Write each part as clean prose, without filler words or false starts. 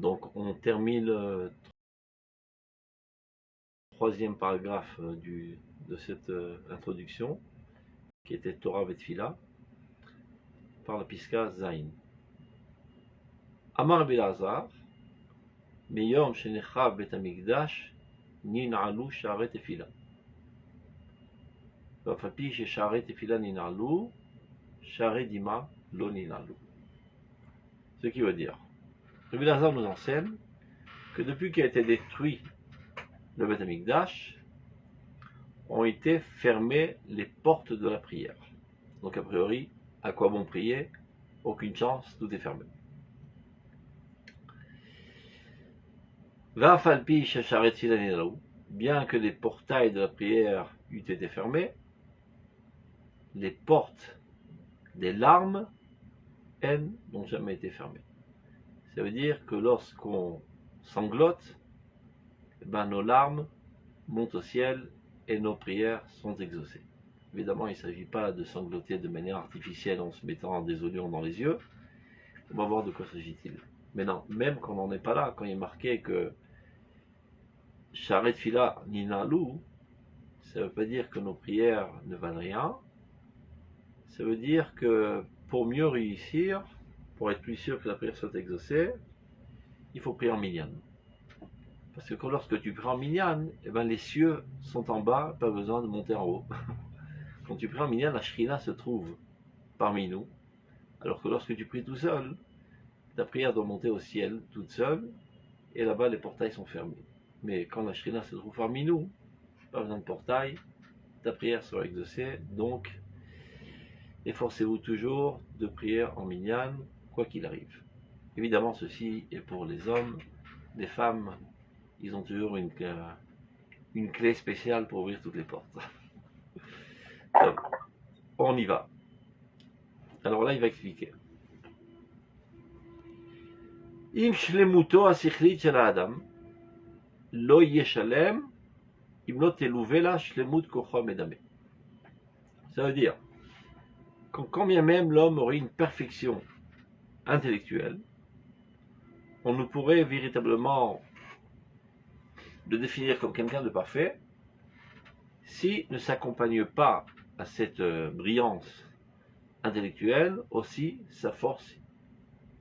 Donc on termine le troisième paragraphe de cette introduction, qui était Torah Vetfila, par la Piska Zain. Amar Bilazar, Meyom Shenechav Bet Hamikdash, Nin'alu Sha'arei Tefila. ואף על פי ששערי תפילה ננעלו, שערי דמעה לא ננעלו. Ce qui veut dire, Rabbi Elazar nous enseigne que depuis qu'a été détruit le Beth Amikdash, ont été fermées les portes de la prière. Donc a priori, à quoi bon prier? Aucune chance, tout est fermé. ואף על פי ששערי תפילה ננעלו, bien que les portails de la prière eussent été fermés, les portes des larmes, elles, n'ont jamais été fermées. Ça veut dire que lorsqu'on sanglote, nos larmes montent au ciel et nos prières sont exaucées. Évidemment, il ne s'agit pas de sangloter de manière artificielle en se mettant des oignons dans les yeux. On va voir de quoi s'agit-il. Mais non, même quand on n'en est pas là, quand il est marqué que Sha'arei Tefila Nin'alu, ça ne veut pas dire que nos prières ne valent rien. Ça veut dire que pour mieux réussir, pour être plus sûr que la prière soit exaucée, il faut prier en minyan. Parce que lorsque tu pries en minyan, les cieux sont en bas, pas besoin de monter en haut. Quand tu pries en minyan, la Shrina se trouve parmi nous, alors que lorsque tu pries tout seul, ta prière doit monter au ciel toute seule, et là-bas les portails sont fermés. Mais quand la Shrina se trouve parmi nous, pas besoin de portail, ta prière sera exaucée, donc efforcez-vous toujours de prier en minyan, quoi qu'il arrive. Évidemment, ceci est pour les hommes. Les femmes, ils ont toujours une clé spéciale pour ouvrir toutes les portes. Donc, on y va. Alors là, il va expliquer. Im shlemuto asichlit shel adam lo yeshalem im lo teluvela shlemut kocho medame. Ça veut dire, quand bien même l'homme aurait une perfection intellectuelle, on ne pourrait véritablement le définir comme quelqu'un de parfait s'il ne s'accompagne pas à cette brillance intellectuelle aussi sa force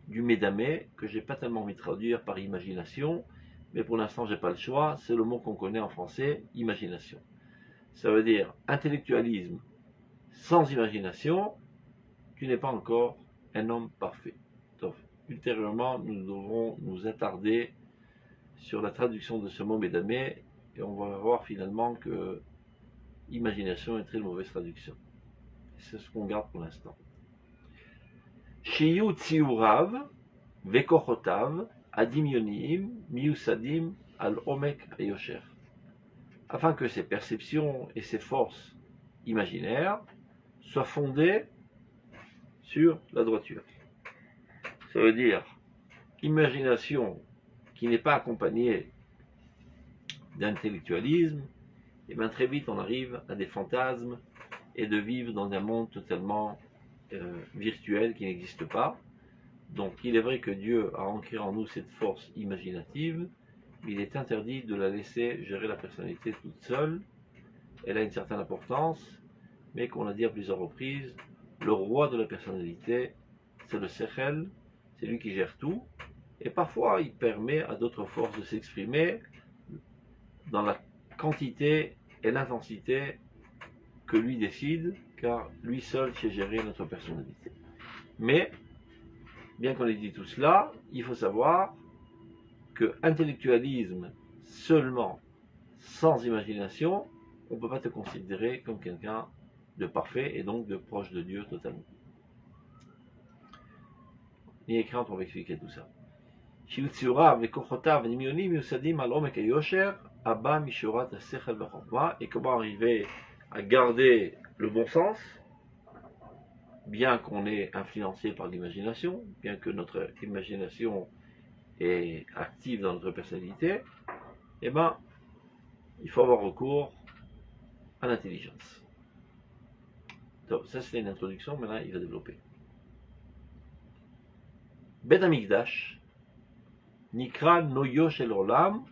du médamé, que j'ai pas tellement envie de traduire par imagination, mais pour l'instant j'ai pas le choix, c'est le mot qu'on connaît en français, imagination. Ça veut dire intellectualisme sans imagination, tu n'es pas encore un homme parfait. Donc, ultérieurement, nous devrons nous attarder sur la traduction de ce mot médamé, et on va voir finalement que imagination est une très mauvaise traduction. C'est ce qu'on garde pour l'instant. Shiyu tsiurav vekochotav adimyonim miusadim al omek ayosher. Afin que ses perceptions et ses forces imaginaires soient fondées sur la droiture. Ça veut dire imagination qui n'est pas accompagnée d'intellectualisme, et bien très vite on arrive à des fantasmes et de vivre dans un monde totalement virtuel qui n'existe pas. Donc il est vrai que Dieu a ancré en nous cette force imaginative, mais il est interdit de la laisser gérer la personnalité toute seule. Elle a une certaine importance, mais qu'on a dit à plusieurs reprises, le roi de la personnalité, c'est le Sechel, c'est lui qui gère tout, et parfois il permet à d'autres forces de s'exprimer dans la quantité et l'intensité que lui décide, car lui seul sait gérer notre personnalité. Mais, bien qu'on ait dit tout cela, il faut savoir que intellectualisme seulement, sans imagination, on ne peut pas te considérer comme quelqu'un de parfait et donc de proche de Dieu totalement. Ni écran, on va expliquer tout ça. Et comment arriver à garder le bon sens, bien qu'on est influencé par l'imagination, bien que notre imagination est active dans notre personnalité, eh bien, il faut avoir recours à l'intelligence. Donc, ça c'était une introduction, maintenant il va développer. Beth Amikdash, Nikra Noyo Shel Olam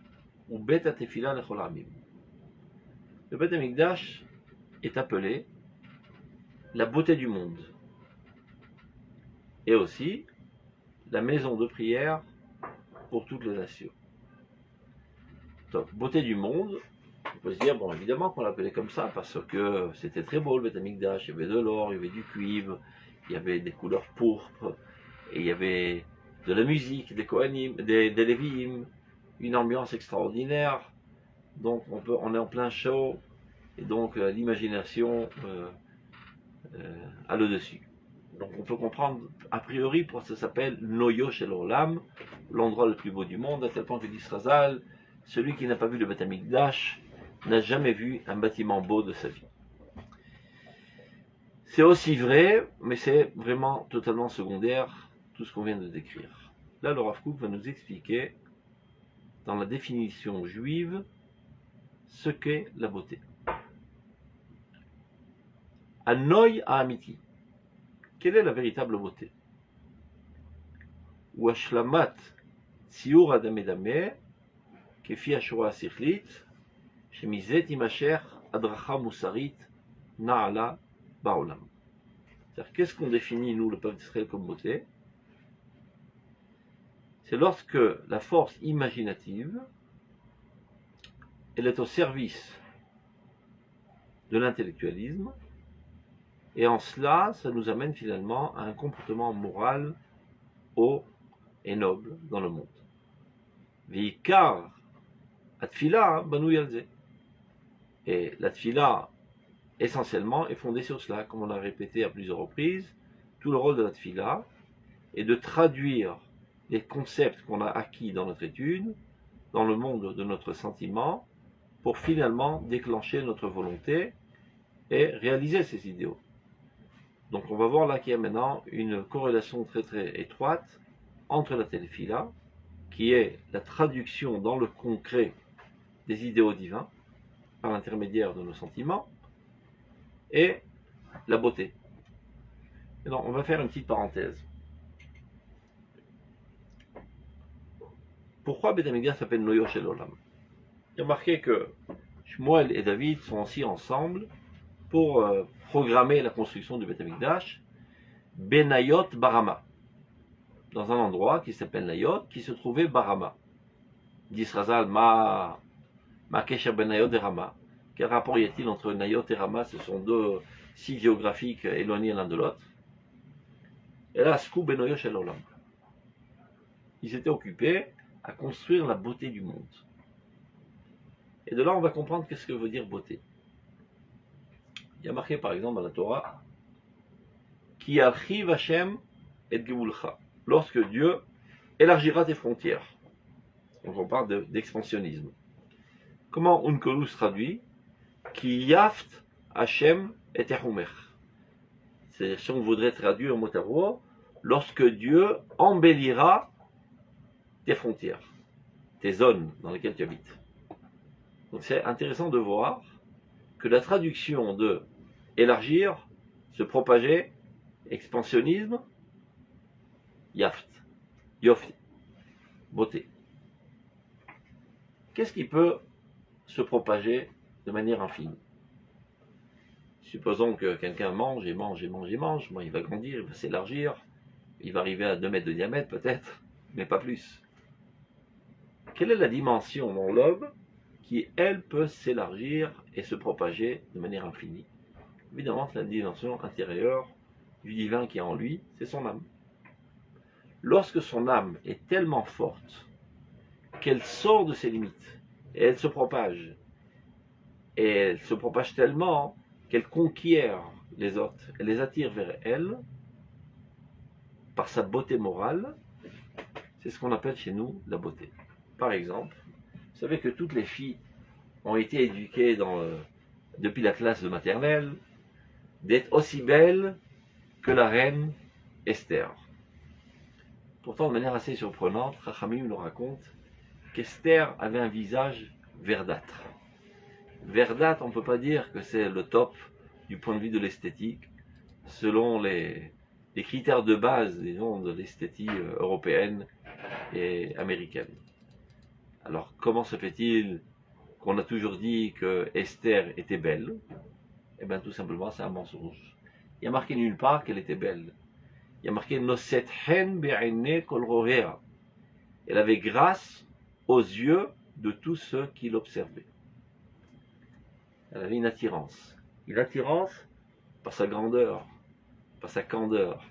ou Bet Atefila Lechol Amim. Le Beth Amikdash est appelé la beauté du monde et aussi la maison de prière pour toutes les nations. Donc, beauté du monde, on peut se dire, bon, évidemment qu'on l'appelait comme ça parce que c'était très beau le Beth Amikdash, il y avait de l'or, il y avait du cuivre, il y avait des couleurs pourpres, et il y avait de la musique, des Kohanim, des Lévi'im, une ambiance extraordinaire. Donc on est en plein show, et donc l'imagination a le dessus. Donc on peut comprendre, a priori, pour ça s'appelle Noyo Shel Olam, l'endroit le plus beau du monde, à tel point que dit Srazal, celui qui n'a pas vu le Beth Amikdash n'a jamais vu un bâtiment beau de sa vie. C'est aussi vrai, mais c'est vraiment totalement secondaire, tout ce qu'on vient de décrire. Là, le Rav Kook va nous expliquer, dans la définition juive, ce qu'est la beauté. Anoï à Amiti. Quelle est la véritable beauté? Ou Ashlamat Tziur Adamedame, Kefi Ashura Sikhlit, Shemizet Imacher Adracha Moussarit, Naala Baolam. C'est-à-dire, qu'est-ce qu'on définit, nous, le peuple d'Israël, comme beauté? C'est lorsque la force imaginative, elle est au service de l'intellectualisme, et en cela, ça nous amène finalement à un comportement moral haut et noble dans le monde. Veikar atfila banou yalze. Et la tfila, essentiellement, est fondée sur cela, comme on l'a répété à plusieurs reprises. Tout le rôle de la tfila est de traduire les concepts qu'on a acquis dans notre étude, dans le monde de notre sentiment, pour finalement déclencher notre volonté et réaliser ces idéaux. Donc on va voir là qu'il y a maintenant une corrélation très très étroite entre la tefila, qui est la traduction dans le concret des idéaux divins, par l'intermédiaire de nos sentiments, et la beauté. Et donc on va faire une petite parenthèse. Pourquoi Beth Amikdash s'appelle Noyo Shel Olam? Il y a marqué que Shmuel et David sont aussi ensemble pour programmer la construction du Beth Amikdash, Benayot Barama, dans un endroit qui s'appelle Nayot, qui se trouvait Barama. Dit Srazal, Ma Kesher Benayot et Rama. Quel rapport y a-t-il entre Nayot et Rama? Ce sont deux sites géographiques éloignés l'un de l'autre. Et là, Skou Benoyo Shel Olam. Ils s'étaient occupés à construire la beauté du monde. Et de là, on va comprendre qu'est-ce que veut dire beauté. Il y a marqué par exemple dans la Torah, Ki archiv Hashem et Gevulcha, lorsque Dieu élargira tes frontières. Donc on parle d'expansionnisme. Comment Unkelus traduit? Ki yaft Hashem et Tehumer. C'est-à-dire, si on voudrait traduire mot à mot, lorsque Dieu embellira tes frontières, tes zones dans lesquelles tu habites. Donc c'est intéressant de voir que la traduction de élargir, se propager, expansionnisme, yaft, yofi, beauté. Qu'est-ce qui peut se propager de manière infinie? Supposons que quelqu'un mange et mange et mange et mange, bon, il va grandir, il va s'élargir, il va arriver à 2 mètres de diamètre peut-être, mais pas plus. Quelle est la dimension dans l'homme qui, elle, peut s'élargir et se propager de manière infinie? Évidemment, c'est la dimension intérieure du divin qui est en lui, c'est son âme. Lorsque son âme est tellement forte qu'elle sort de ses limites et elle se propage, et elle se propage tellement qu'elle conquiert les autres, elle les attire vers elle par sa beauté morale, c'est ce qu'on appelle chez nous la beauté. Par exemple, vous savez que toutes les filles ont été éduquées depuis la classe de maternelle d'être aussi belles que la reine Esther. Pourtant, de manière assez surprenante, Chachamim nous raconte qu'Esther avait un visage verdâtre. Verdâtre, on ne peut pas dire que c'est le top du point de vue de l'esthétique, selon les critères de base, disons, de l'esthétique européenne et américaine. Alors, comment se fait-il qu'on a toujours dit que Esther était belle? Eh bien, tout simplement, c'est un mensonge. Il y a marqué nulle part qu'elle était belle. Il y a marqué Noset hen be'ene kol rohea. Elle avait grâce aux yeux de tous ceux qui l'observaient. Elle avait une attirance. Une attirance par sa grandeur, par sa candeur,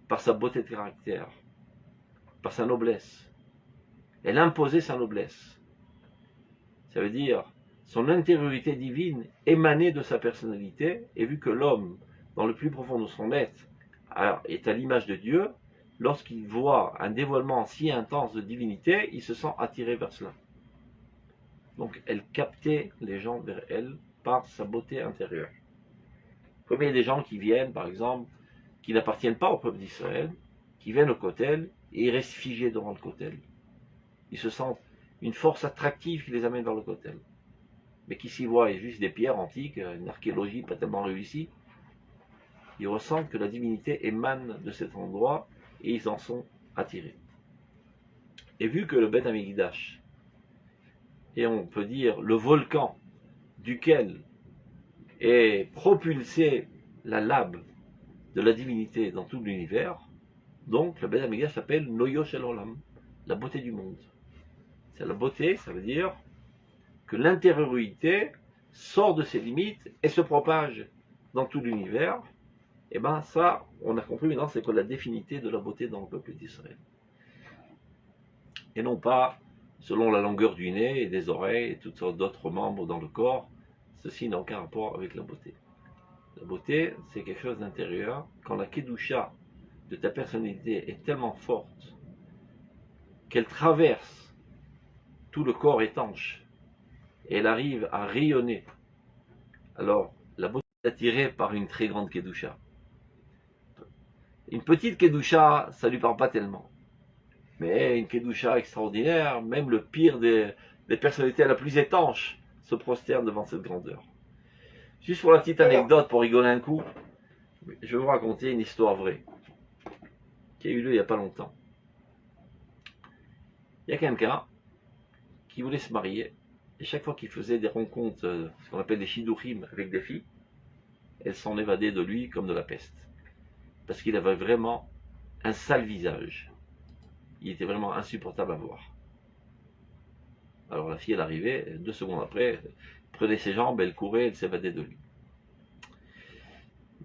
par sa beauté de caractère, par sa noblesse. Elle imposait sa noblesse. Ça veut dire, son intériorité divine émanait de sa personnalité, et vu que l'homme, dans le plus profond de son être, est à l'image de Dieu, lorsqu'il voit un dévoilement si intense de divinité, il se sent attiré vers cela. Donc elle captait les gens vers elle par sa beauté intérieure. Comme il y a des gens qui viennent, par exemple, qui n'appartiennent pas au peuple d'Israël, qui viennent au Kotel, et ils restent figés devant le Kotel. Ils se sentent une force attractive qui les amène vers le Kotel. Mais qui s'y voient juste des pierres antiques, une archéologie pas tellement réussie, ils ressentent que la divinité émane de cet endroit et ils en sont attirés. Et vu que le Beth Amikdash est, on peut dire, le volcan duquel est propulsée la lave de la divinité dans tout l'univers, donc le Beth Amikdash s'appelle Noyo Shel Olam, la beauté du monde. C'est la beauté, ça veut dire que l'intériorité sort de ses limites et se propage dans tout l'univers. Et bien ça, on a compris maintenant, c'est quoi la définité de la beauté dans le peuple d'Israël. Et non pas selon la longueur du nez et des oreilles et toutes sortes d'autres membres dans le corps. Ceci n'a aucun rapport avec la beauté. La beauté, c'est quelque chose d'intérieur. Quand la kedusha de ta personnalité est tellement forte qu'elle traverse tout le corps étanche et elle arrive à rayonner, alors la beauté est attirée par une très grande kedusha. Une petite kedusha, ça ne lui parle pas tellement. Mais une kedusha extraordinaire, même le pire des personnalités la plus étanche se prosterne devant cette grandeur. Juste pour la petite anecdote, pour rigoler un coup, je vais vous raconter une histoire vraie qui a eu lieu il n'y a pas longtemps. Il y a quelqu'un qui voulait se marier et chaque fois qu'il faisait des rencontres, ce qu'on appelle des shidduchim avec des filles, elles s'en évadaient de lui comme de la peste. Parce qu'il avait vraiment un sale visage. Il était vraiment insupportable à voir. Alors la fille, elle arrivait, 2 secondes après, elle prenait ses jambes, elle courait, elle s'évadait de lui.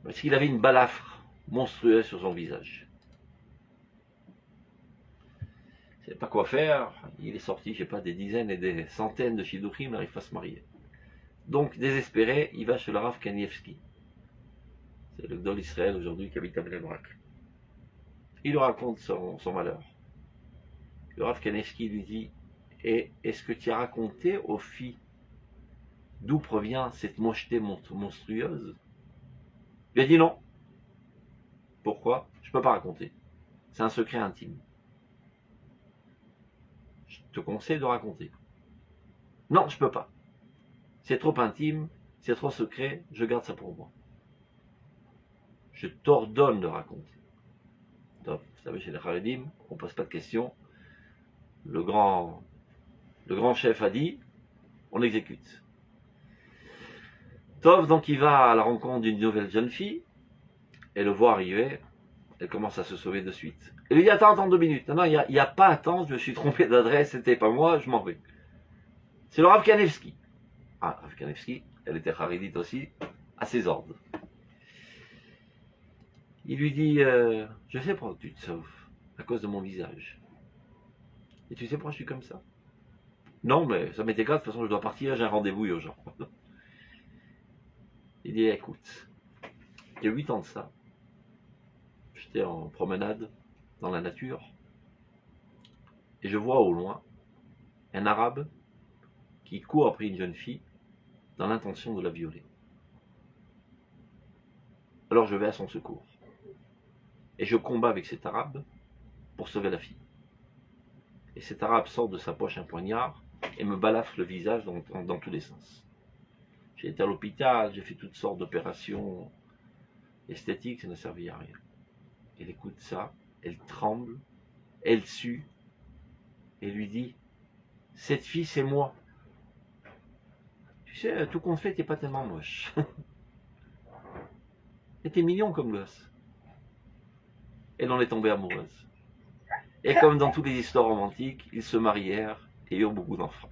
Parce qu'il avait une balafre monstrueuse sur son visage. Il ne savait pas quoi faire, il est sorti, je ne sais pas, des dizaines et des centaines de shidduchim, il n'arrive pas à se marier. Donc, désespéré, il va chez le Rav Kanievski. C'est le Gdol Israël aujourd'hui qui habite à Bnei Brak. Il lui raconte son malheur. Le Rav Kanievski lui dit, et est-ce que tu as raconté aux filles d'où provient cette mocheté monstrueuse? Il a dit non. Pourquoi? Je ne peux pas raconter. C'est un secret intime. Je te conseille de raconter. Non, je ne peux pas. C'est trop intime, c'est trop secret, je garde ça pour moi. Je t'ordonne de raconter. Donc, vous savez, chez les Haredim, on ne pose pas de questions. Le grand chef a dit, on exécute. Tov, donc, il va à la rencontre d'une nouvelle jeune fille, et le voit arriver, elle commence à se sauver de suite. Elle lui dit, attends 2 minutes. Non, il n'y a pas à attendre, je me suis trompé d'adresse, c'était pas moi, je m'en vais. C'est le Rav Kanievski. Ah, Rav Kanievski, elle était haridite aussi, à ses ordres. Il lui dit, je sais pourquoi tu te sauves, à cause de mon visage. Et tu sais pourquoi je suis comme ça? Non, mais ça m'est égal, de toute façon je dois partir, j'ai un rendez-vous urgent. Il dit, écoute, il y a 8 ans de ça, j'étais en promenade dans la nature, et je vois au loin un arabe qui court après une jeune fille dans l'intention de la violer. Alors je vais à son secours. Et je combats avec cet arabe pour sauver la fille. Et cet arabe sort de sa poche un poignard et me balafre le visage dans tous les sens. J'ai été à l'hôpital, j'ai fait toutes sortes d'opérations esthétiques, ça n'a servi à rien. Elle écoute ça, elle tremble, elle sue et lui dit, cette fille c'est moi. Tu sais, tout compte fait, t'es pas tellement moche. Et t'es mignon comme gosse. Elle en est tombée amoureuse. Et comme dans toutes les histoires romantiques, ils se marièrent et eurent beaucoup d'enfants.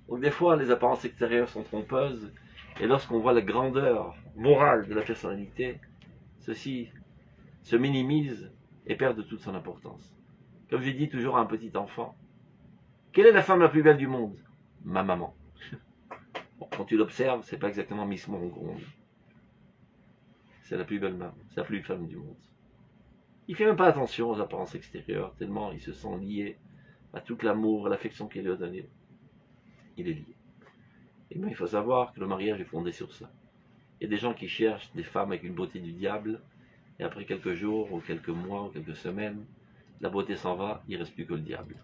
Donc des fois, les apparences extérieures sont trompeuses, et lorsqu'on voit la grandeur morale de la personnalité, ceci se minimise et perd de toute son importance. Comme je dis toujours à un petit enfant, quelle est la femme la plus belle du monde? Ma maman. Bon, quand tu l'observes, c'est pas exactement Miss Monde. C'est la plus belle femme, c'est la plus belle femme du monde. Il fait même pas attention aux apparences extérieures, tellement il se sent lié à tout l'amour, à l'affection qu'il lui a donné. Il est lié. Et bien, il faut savoir que le mariage est fondé sur ça. Il y a des gens qui cherchent des femmes avec une beauté du diable, et après quelques jours, ou quelques mois, ou quelques semaines, la beauté s'en va, il ne reste plus que le diable.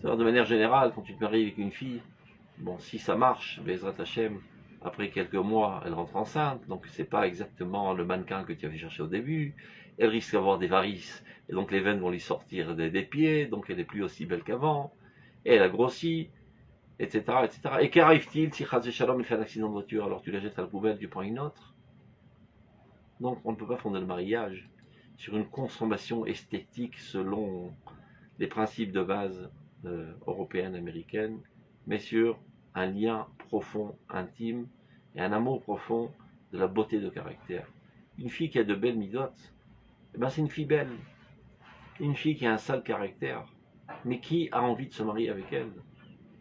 Alors, de manière générale, quand tu te maries avec une fille, bon, si ça marche, Bezrat Hashem, après quelques mois, elle rentre enceinte, donc c'est pas exactement le mannequin que tu avais cherché au début, elle risque d'avoir des varices, et donc les veines vont lui sortir des pieds, donc elle n'est plus aussi belle qu'avant, et elle a grossi, etc., etc. Et qu'arrive-t-il si Chaz Shalom il fait un accident de voiture, alors tu la jettes à la poubelle, tu prends une autre? Donc on ne peut pas fonder le mariage sur une consommation esthétique selon les principes de base européennes, américaines, mais sur un lien profond, intime, et un amour profond de la beauté de caractère. Une fille qui a de belles midotes, eh ben c'est une fille belle. Une fille qui a un sale caractère, mais qui a envie de se marier avec elle?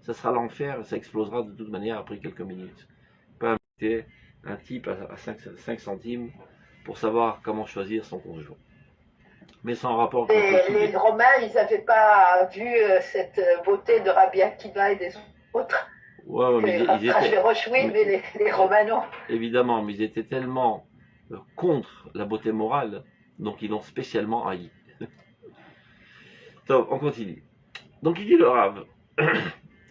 Ça sera l'enfer et ça explosera de toute manière après quelques minutes. Pas inviter un type à 5 centimes pour savoir comment choisir son conjoint. Mais sans rapport. Les Romains, ils n'avaient pas vu cette beauté de Rabbi Akiva et des autres. Ouais, mais mais les Romains non. Évidemment, mais ils étaient tellement contre la beauté morale, donc ils l'ont spécialement haï. Donc, on continue. Donc il dit le Rav,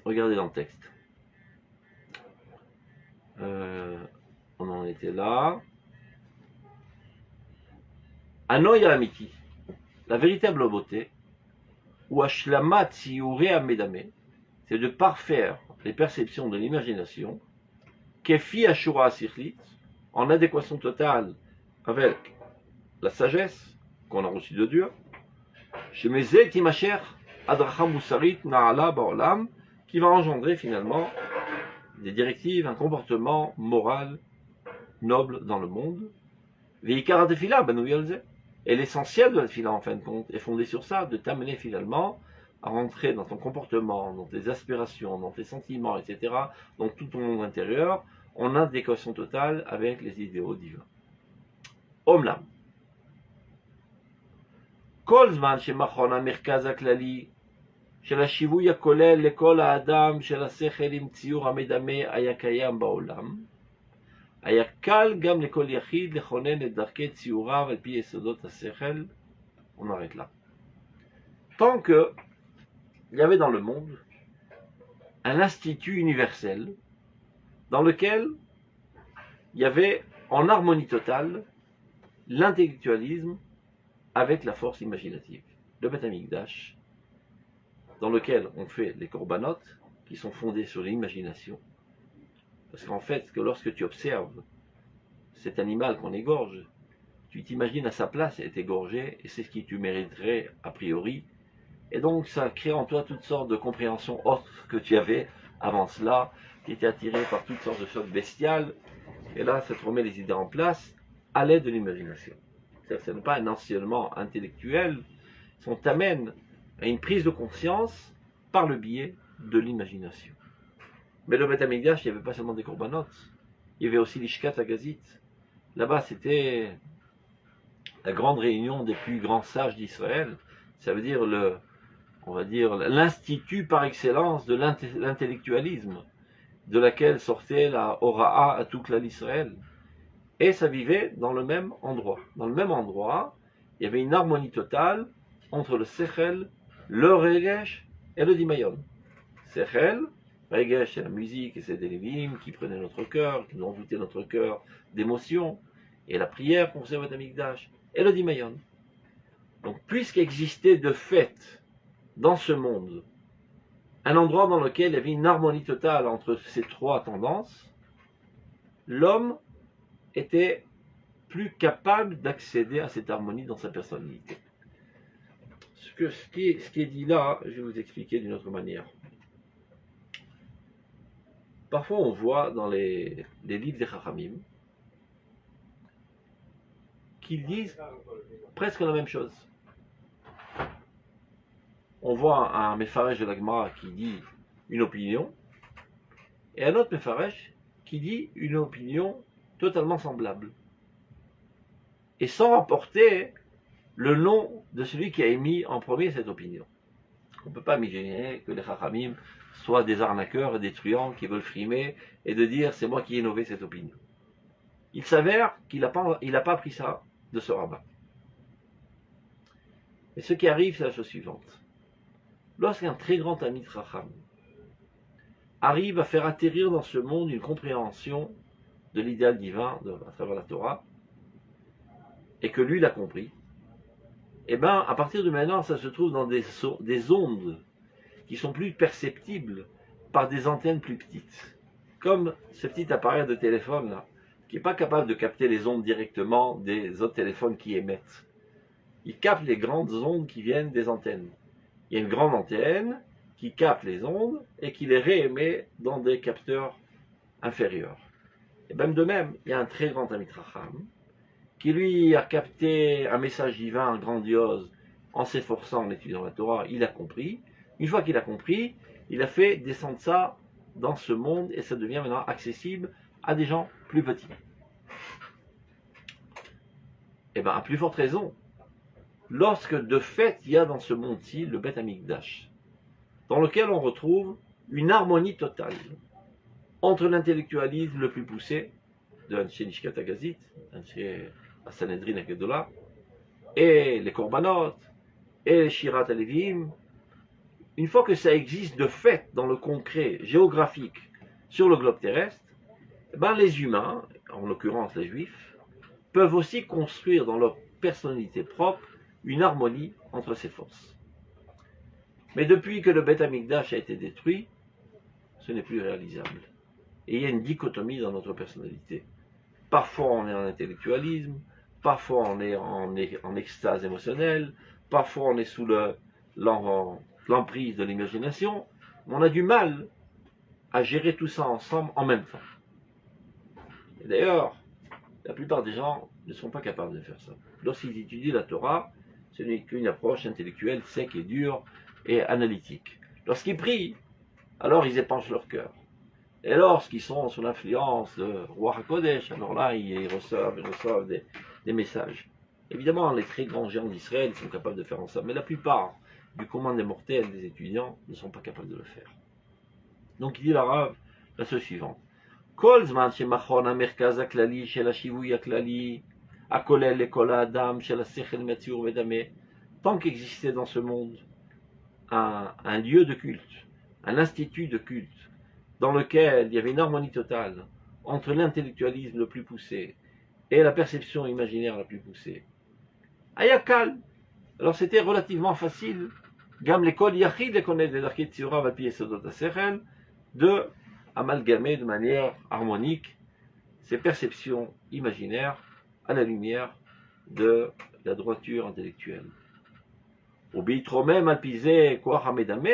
regardez dans le texte. On en était là. Anoya Amiti, la véritable beauté, ou Ashlamat Siure Amedame, c'est de parfaire les perceptions de l'imagination, Kefi Ashura Asirlit, en adéquation totale avec la sagesse qu'on a reçue de Dieu, chez Mezek Timacher Adracha Moussarit Naala Baolam, qui va engendrer finalement des directives, un comportement moral noble dans le monde. Veikara Tefila, ben Yalze. Et l'essentiel de la Tefila, en fin de compte, est fondé sur ça, de t'amener finalement à rentrer dans ton comportement, dans tes aspirations, dans tes sentiments, etc., dans tout ton monde intérieur, en adéquation totale avec les idéaux divins. Omlam. כל זמן שמכון המרכז הכללי של השיווי הכולל לכל האדם של השכל עם ציור המדמה היה קיים בעולם, היה קל גם לכל יחיד לכונן את דרכי ציוריו על פי יסודות השכל. On arrête là. Tant que il y avait dans le monde un institut universel dans lequel il y avait en harmonie totale l'intellectualisme avec la force imaginative. Le Beth Amikdash, dans lequel on fait les korbanot, qui sont fondés sur l'imagination. Parce qu'en fait, que lorsque tu observes cet animal qu'on égorge, tu t'imagines à sa place être égorgé, et c'est ce qui tu mériterais a priori. Et donc ça crée en toi toutes sortes de compréhensions autres que tu avais avant cela, qui étaient attiré par toutes sortes de choses bestiales. Et là, ça te remet les idées en place à l'aide de l'imagination. Ce n'est pas un enseignement intellectuel, on t'amène à une prise de conscience par le biais de l'imagination. Mais le Beth Amikdash, il n'y avait pas seulement des korbanot, il y avait aussi l'Ishkat Agazit. Là-bas, c'était la grande réunion des plus grands sages d'Israël. Ça veut dire l'institut par excellence de l'intellectualisme, de laquelle sortait la Hora'a à toute l'Israël. Et ça vivait dans le même endroit. Dans le même endroit, il y avait une harmonie totale entre le Sechel, le Regesh et le Dimayon. Sechel, Regesh, c'est la musique et c'est des lévim qui prenaient notre cœur, qui nous envoûtaient notre cœur d'émotion. Et la prière qu'on faisait au Beth Amikdash. Et le Dimayon. Donc, puisqu'existait de fait dans ce monde un endroit dans lequel il y avait une harmonie totale entre ces trois tendances, l'homme était plus capable d'accéder à cette harmonie dans sa personnalité. Ce qui est dit là, je vais vous expliquer d'une autre manière. Parfois, on voit dans les livres des Chachamim qu'ils disent presque la même chose. On voit un Mefaresh de la Gemara qui dit une opinion, et un autre Mefaresh qui dit une opinion totalement semblable. Et sans rapporter le nom de celui qui a émis en premier cette opinion. On ne peut pas imaginer que les Chachamim soient des arnaqueurs et des truands qui veulent frimer et de dire c'est moi qui ai innové cette opinion. Il s'avère qu'il n'a pas pris ça de ce rabbin. Et ce qui arrive, c'est la chose suivante. Lorsqu'un très grand ami de Chacham arrive à faire atterrir dans ce monde une compréhension de l'idéal divin à travers la Torah, et que lui l'a compris, et bien à partir de maintenant, ça se trouve dans des ondes qui sont plus perceptibles par des antennes plus petites. Comme ce petit appareil de téléphone là, qui n'est pas capable de capter les ondes directement des autres téléphones qui émettent. Il capte les grandes ondes qui viennent des antennes. Il y a une grande antenne qui capte les ondes et qui les réémet dans des capteurs inférieurs. Et même de même, il y a un très grand ami Chacham qui lui a capté un message divin grandiose en s'efforçant en étudiant la Torah. Il a compris. Une fois qu'il a compris, il a fait descendre ça dans ce monde et ça devient maintenant accessible à des gens plus petits. Et bien, à plus forte raison, lorsque de fait il y a dans ce monde-ci le Beth Amikdash, dans lequel on retrouve une harmonie totale entre l'intellectualisme le plus poussé de Anshe Nishkat Agazit, Anshe Sanhedrin Agedola, et les Korbanot, et les Shirat Alevim. Une fois que ça existe de fait dans le concret géographique sur le globe terrestre, ben les humains, en l'occurrence les juifs, peuvent aussi construire dans leur personnalité propre une harmonie entre ces forces. Mais depuis que le Beth Amikdash a été détruit, ce n'est plus réalisable. Et il y a une dichotomie dans notre personnalité. Parfois on est en intellectualisme, parfois on est en extase émotionnelle, parfois on est sous l'emprise de l'imagination, mais on a du mal à gérer tout ça ensemble en même temps. Et d'ailleurs, la plupart des gens ne sont pas capables de faire ça. Lorsqu'ils étudient la Torah, ce n'est qu'une approche intellectuelle sec et dure et analytique. Lorsqu'ils prient, alors ils épanchent leur cœur. Et lorsqu'ils sont sous l'influence de Roi HaKodesh, alors là, ils reçoivent des messages. Évidemment, les très grands géants d'Israël sont capables de faire ça, mais la plupart du commun des mortels, des étudiants, ne sont pas capables de le faire. Donc il dit l'arabe la chose suivante. כל זמן שמכון המרכז הכללי של השיווי הכללי, הכולל לכל האדם של השכל מצור ודמה, tant qu'existait dans ce monde un lieu de culte, un institut de culte, dans lequel il y avait une harmonie totale entre l'intellectualisme le plus poussé et la perception imaginaire la plus poussée. Ayakal, alors c'était relativement facile, Gam l'école Yachid les connaît de l'architecture va pied Sodot HaSechel, de amalgamer de manière harmonique ces perceptions imaginaires à la lumière de la droiture intellectuelle. וביתרומם על פי זה כוח המדמה,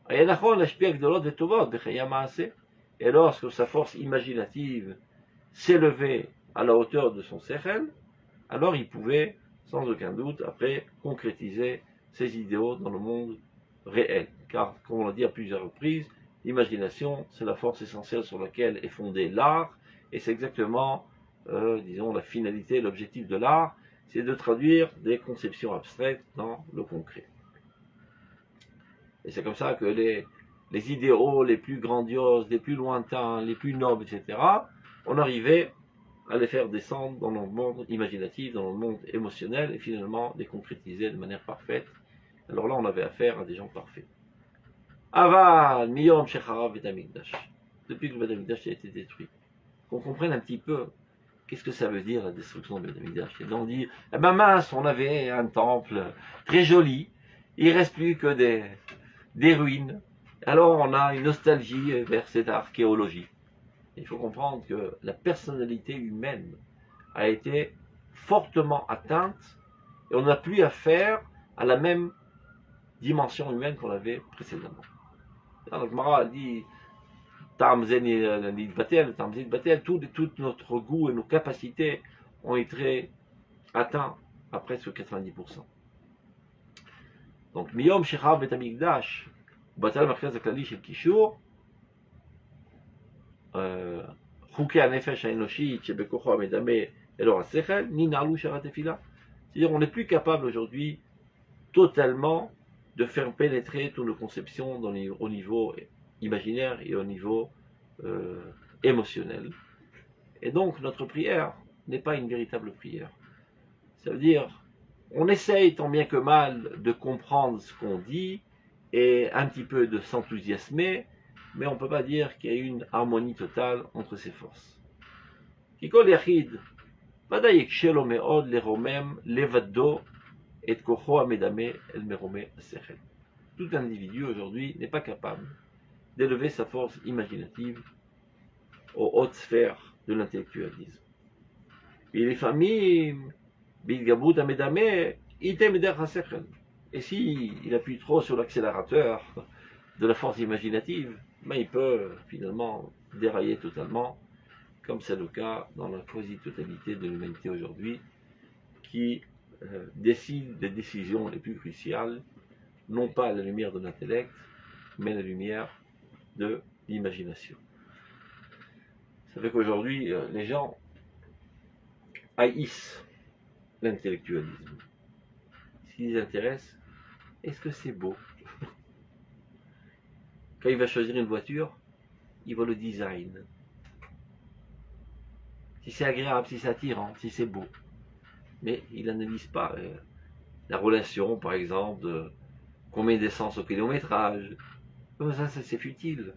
היה נכון להשפיע גדולות וטובות בחיי המעשה. Et lorsque sa force imaginative s'élevait à la hauteur de son sechel, alors il pouvait, sans aucun doute, après concrétiser ses idéaux dans le monde réel. Car, comme on l'a dit à plusieurs reprises, l'imagination, c'est la force essentielle sur laquelle est fondé l'art, et c'est exactement, disons, la finalité, l'objectif de l'art, c'est de traduire des conceptions abstraites dans le concret. Et c'est comme ça que les idéaux les plus grandioses, les plus lointains, les plus nobles, etc., on arrivait à les faire descendre dans le monde imaginatif, dans le monde émotionnel, et finalement les concrétiser de manière parfaite. Alors là, on avait affaire à des gens parfaits. Aval, miyom shecharav Beth Amikdash. Depuis que le Beth Amikdash a été détruit. Qu'on comprenne un petit peu Qu'est-ce que ça veut dire la destruction de Betamikdash? Et on dit, eh ben mince, on avait un temple très joli, il ne reste plus que des ruines. Alors on a une nostalgie vers cette archéologie. Il faut comprendre que la personnalité humaine a été fortement atteinte et on n'a plus affaire à la même dimension humaine qu'on avait précédemment. Alors, Gemara dit tout notre goût et nos capacités ont été atteints à presque 90%. Donc, Miyom Shechar Bet Hamikdash, Batal Markaz Aklali Shel Kishur, Chouké Anefesh Haenoshi, Shebekocho Amedame, Elor Asechel, Ni Nalou Sharat Tefila. C'est-à-dire, on n'est plus capable aujourd'hui totalement de faire pénétrer toutes nos conceptions au niveau imaginaire et au niveau émotionnel. Et donc notre prière n'est pas une véritable prière. Ça veut dire, on essaye tant bien que mal de comprendre ce qu'on dit et un petit peu de s'enthousiasmer, mais on ne peut pas dire qu'il y a une harmonie totale entre ces forces. Kikol Yachid, ודאי יקשה לו מאוד לרומם לבדו את כוחו המדמה אל מרומי השכל. Tout individu aujourd'hui n'est pas capable d'élever sa force imaginative aux hautes sphères de l'intellectualisme. Et les familles, Bilgabout Amedame, Item Hasechel. Et s'il appuie trop sur l'accélérateur de la force imaginative, ben il peut finalement dérailler totalement, comme c'est le cas dans la quasi-totalité de l'humanité aujourd'hui, qui décide des décisions les plus cruciales, non pas à la lumière de l'intellect, mais à la lumière de l'imagination. Ça fait qu'aujourd'hui, les gens haïssent l'intellectualisme. Ce qui les intéresse, est-ce que c'est beau? Quand il va choisir une voiture, il voit le design. Si c'est agréable, si c'est attirant, si c'est beau. Mais il n'analyse pas la relation, par exemple, de combien d'essence au kilométrage. Ça c'est futile.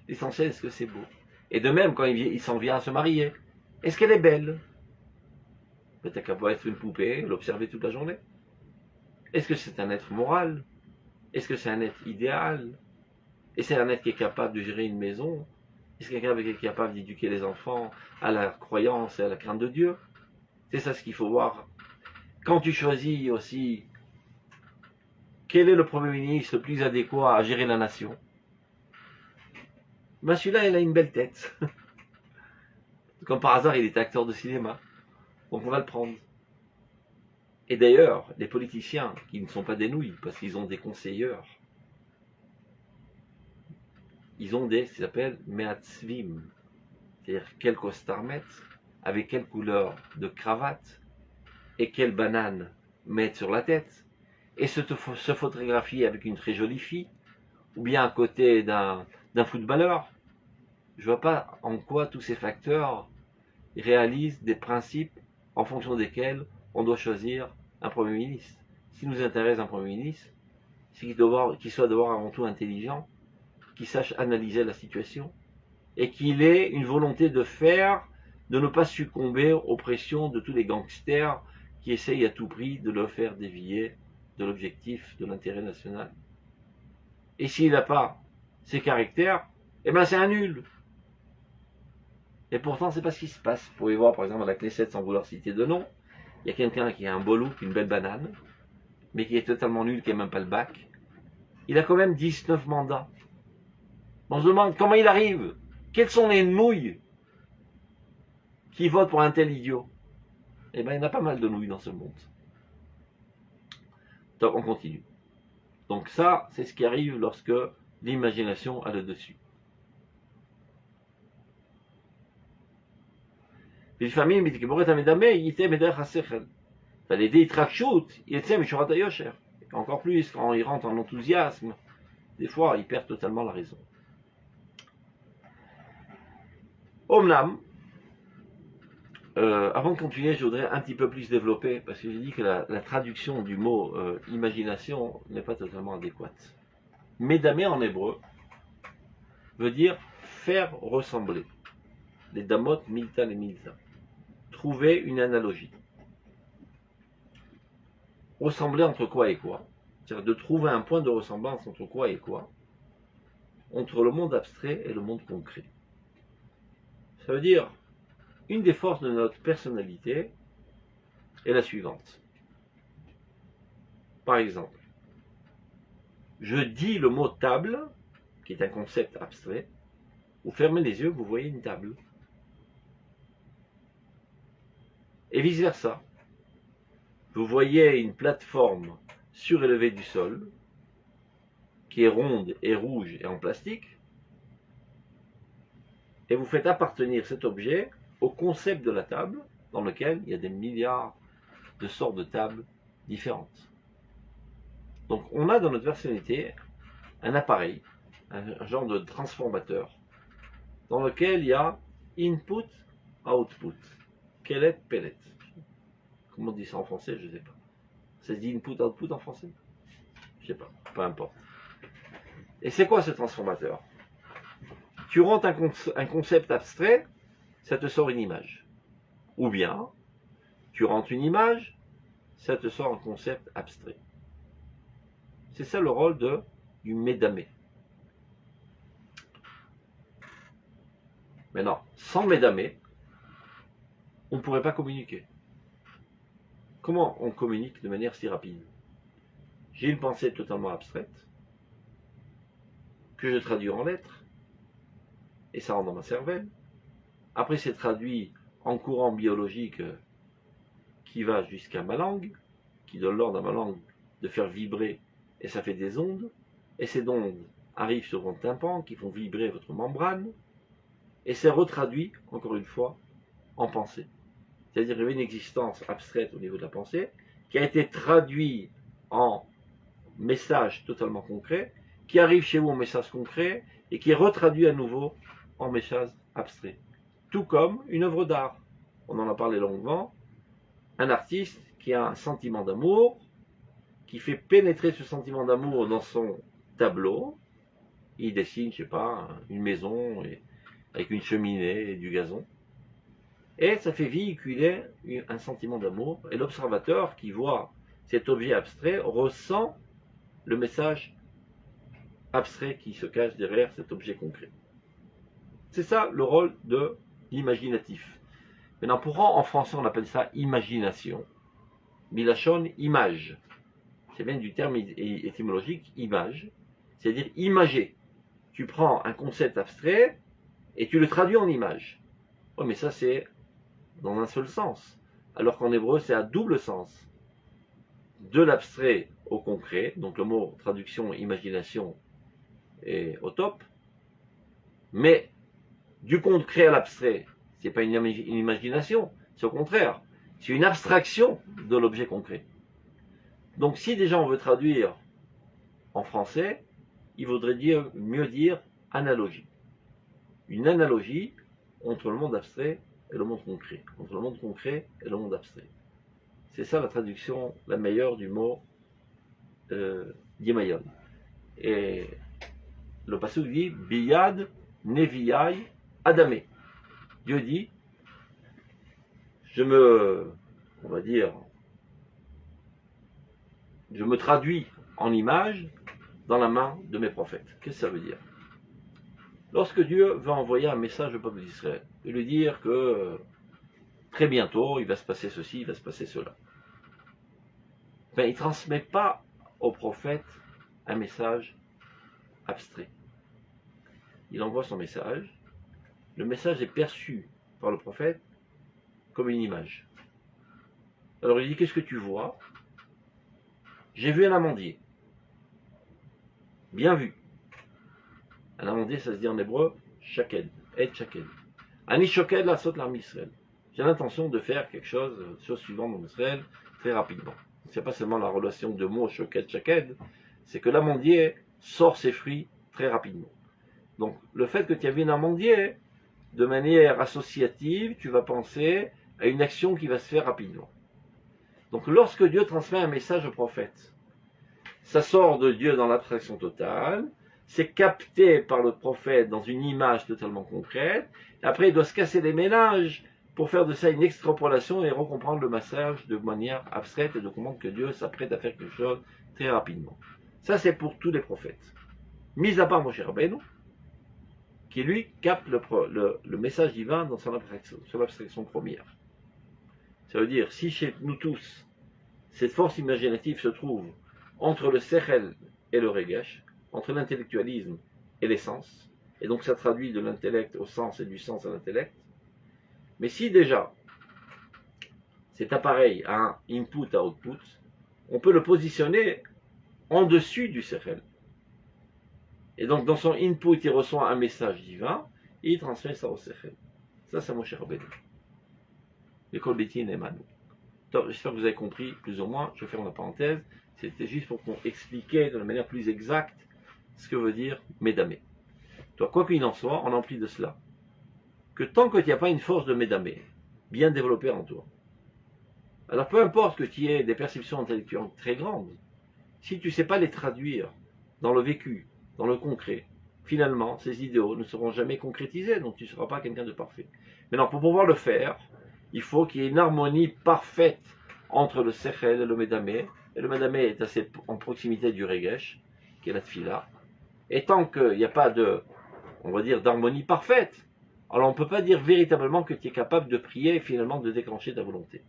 L'essentiel, est-ce que c'est beau? Et de même, quand il s'en vient à se marier, est-ce qu'elle est belle? Peut-être qu'elle peut être une poupée, l'observer toute la journée. Est-ce que c'est un être moral? Est-ce que c'est un être idéal? Est-ce que c'est un être qui est capable de gérer une maison? Est-ce qu'il est capable d'éduquer les enfants à la croyance et à la crainte de Dieu? C'est ça ce qu'il faut voir. Quand tu choisis aussi quel est le Premier ministre le plus adéquat à gérer la nation, ben celui-là, il a une belle tête. Comme par hasard, il est acteur de cinéma. Donc on va le prendre. Et d'ailleurs, les politiciens qui ne sont pas des nouilles, parce qu'ils ont des conseilleurs, ils ont ce qu'ils appellent meatzvim, c'est-à-dire quel costard mettre, avec quelle couleur de cravate, et quelle banane mettre sur la tête, et se photographier avec une très jolie fille, ou bien à côté d'un footballeur. Je ne vois pas en quoi tous ces facteurs réalisent des principes en fonction desquels on doit choisir un Premier ministre. Ce qui nous intéresse un Premier ministre, c'est qu'il soit d'abord avant tout intelligent, qu'il sache analyser la situation, et qu'il ait une volonté de ne pas succomber aux pressions de tous les gangsters qui essayent à tout prix de le faire dévier de l'objectif de l'intérêt national. Et s'il n'a pas ces caractères, eh ben c'est un nul. Et pourtant, c'est pas ce qui se passe. Vous pouvez voir, par exemple, à la Knesset, sans vouloir citer de nom, il y a quelqu'un qui a un beau look, une belle banane, mais qui est totalement nul, qui n'a même pas le bac. Il a quand même 19 mandats. On se demande comment il arrive. Quelles sont les nouilles qui votent pour un tel idiot? Eh bien, il y en a pas mal de nouilles dans ce monde. Donc, on continue. Donc ça, c'est ce qui arrive lorsque l'imagination a le dessus. ולפעמים מתגברת המדמה, יצא מדרך השכל. ועל ידי התרגשות, יצא משורת היושר. Encore plus, quand il rentre en enthousiasme, des fois, il perd totalement la raison. Omnam, avant de continuer, je voudrais un petit peu plus développer, parce que j'ai dit que la traduction du mot imagination n'est pas totalement adéquate. Médamé en hébreu veut dire faire ressembler. Les damot, milta et milta. trouver une analogie. Ressembler entre quoi et quoi? C'est-à-dire de trouver un point de ressemblance entre quoi et quoi? Entre le monde abstrait et le monde concret. Ça veut dire, une des forces de notre personnalité est la suivante. Par exemple, je dis le mot table, qui est un concept abstrait. Vous fermez les yeux, vous voyez une table. Et vice versa. Vous voyez une plateforme surélevée du sol, qui est ronde et rouge et en plastique, et vous faites appartenir cet objet au concept de la table, dans lequel il y a des milliards de sortes de tables différentes. Donc on a dans notre personnalité un appareil, un genre de transformateur, dans lequel il y a input, output, kelet, pellet. Comment on dit ça en français? Je ne sais pas. Ça se dit input, output en français? Je ne sais pas, peu importe. Et c'est quoi ce transformateur? Tu rentres un concept abstrait, ça te sort une image. Ou bien, tu rentres une image, ça te sort un concept abstrait. C'est ça le rôle du médamé. Maintenant, sans médamé, on ne pourrait pas communiquer. Comment on communique de manière si rapide? J'ai une pensée totalement abstraite, que je traduis en lettres, et ça rentre dans ma cervelle. Après, c'est traduit en courant biologique qui va jusqu'à ma langue, qui donne l'ordre à ma langue de faire vibrer, et ça fait des ondes, et ces ondes arrivent sur votre tympan, qui font vibrer votre membrane, et c'est retraduit, encore une fois, en pensée. C'est-à-dire qu'il y avait une existence abstraite au niveau de la pensée, qui a été traduite en message totalement concret, qui arrive chez vous en message concret, et qui est retraduit à nouveau en message abstrait. Tout comme une œuvre d'art. On en a parlé longuement. Un artiste qui a un sentiment d'amour, qui fait pénétrer ce sentiment d'amour dans son tableau. Il dessine, je sais pas, une maison avec une cheminée et du gazon. Et ça fait véhiculer un sentiment d'amour. Et l'observateur qui voit cet objet abstrait ressent le message abstrait qui se cache derrière cet objet concret. C'est ça le rôle de l'imaginatif. Maintenant, en français, on appelle ça imagination. Milachon, image. C'est bien du terme étymologique, image. C'est-à-dire imager. Tu prends un concept abstrait et tu le traduis en image. Oui, mais ça, c'est dans un seul sens. Alors qu'en hébreu, c'est à double sens. De l'abstrait au concret. Donc le mot traduction, imagination est au top. Mais du concret à l'abstrait, c'est pas une imagination, c'est au contraire, c'est une abstraction de l'objet concret. Donc si déjà on veut traduire en français, il vaudrait mieux dire analogie. Une analogie entre le monde abstrait et le monde concret, entre le monde concret et le monde abstrait. C'est ça la traduction la meilleure du mot Dimayon. Et le passage dit Biyad Neviai Adamé. Dieu dit, je me traduis en image dans la main de mes prophètes. Qu'est-ce que ça veut dire? Lorsque Dieu veut envoyer un message au peuple d'Israël, et lui dire que très bientôt, il va se passer ceci, il va se passer cela, il ne transmet pas au prophète un message abstrait. Il envoie son message. Le message est perçu par le prophète comme une image. Alors il dit, qu'est-ce que tu vois? J'ai vu un amandier. Bien vu. Un amandier, ça se dit en hébreu, shaked, et shaked. Ani shoked la sot l'armée Israël. J'ai l'intention de faire quelque chose suivante en Israël, très rapidement. C'est pas seulement la relation de mots shoked, shaked, c'est que l'amandier sort ses fruits très rapidement. Donc, le fait que tu aies vu un amandier, de manière associative, tu vas penser à une action qui va se faire rapidement. Donc, lorsque Dieu transmet un message au prophète, ça sort de Dieu dans l'abstraction totale, c'est capté par le prophète dans une image totalement concrète, et après il doit se casser les ménages pour faire de ça une extrapolation et recomprendre le message de manière abstraite et de comprendre que Dieu s'apprête à faire quelque chose très rapidement. Ça, c'est pour tous les prophètes. Mis à part Moshe Rabbeinu, qui lui capte le message divin dans son abstraction première. Ça veut dire, si chez nous tous, cette force imaginative se trouve entre le sechel et le regesh, entre l'intellectualisme et l'essence, et donc ça traduit de l'intellect au sens et du sens à l'intellect, mais si déjà cet appareil a un input à output, on peut le positionner en dessus du sechel. Et donc dans son input, il reçoit un message divin, et il transmet ça au sechel. Ça, c'est Moshe Rabbeinu. L'école Bétine et Manu. J'espère que vous avez compris, plus ou moins, je ferme la parenthèse, c'était juste pour qu'on expliquait de la manière plus exacte ce que veut dire Médamé. Toi, quoi qu'il en soit, on en prie de cela. Que tant que tu n'as pas une force de Médamé bien développée en toi, alors peu importe que tu aies des perceptions intellectuelles très grandes, si tu ne sais pas les traduire dans le vécu, dans le concret, finalement, ces idéaux ne seront jamais concrétisés, donc tu ne seras pas quelqu'un de parfait. Maintenant, pour pouvoir le faire, il faut qu'il y ait une harmonie parfaite entre le sechel et le médamé. Et le médamé est assez en proximité du regesh, qui est la tfila. Et tant qu'il n'y a pas de, on va dire, d'harmonie parfaite, alors on ne peut pas dire véritablement que tu es capable de prier et finalement de déclencher ta volonté.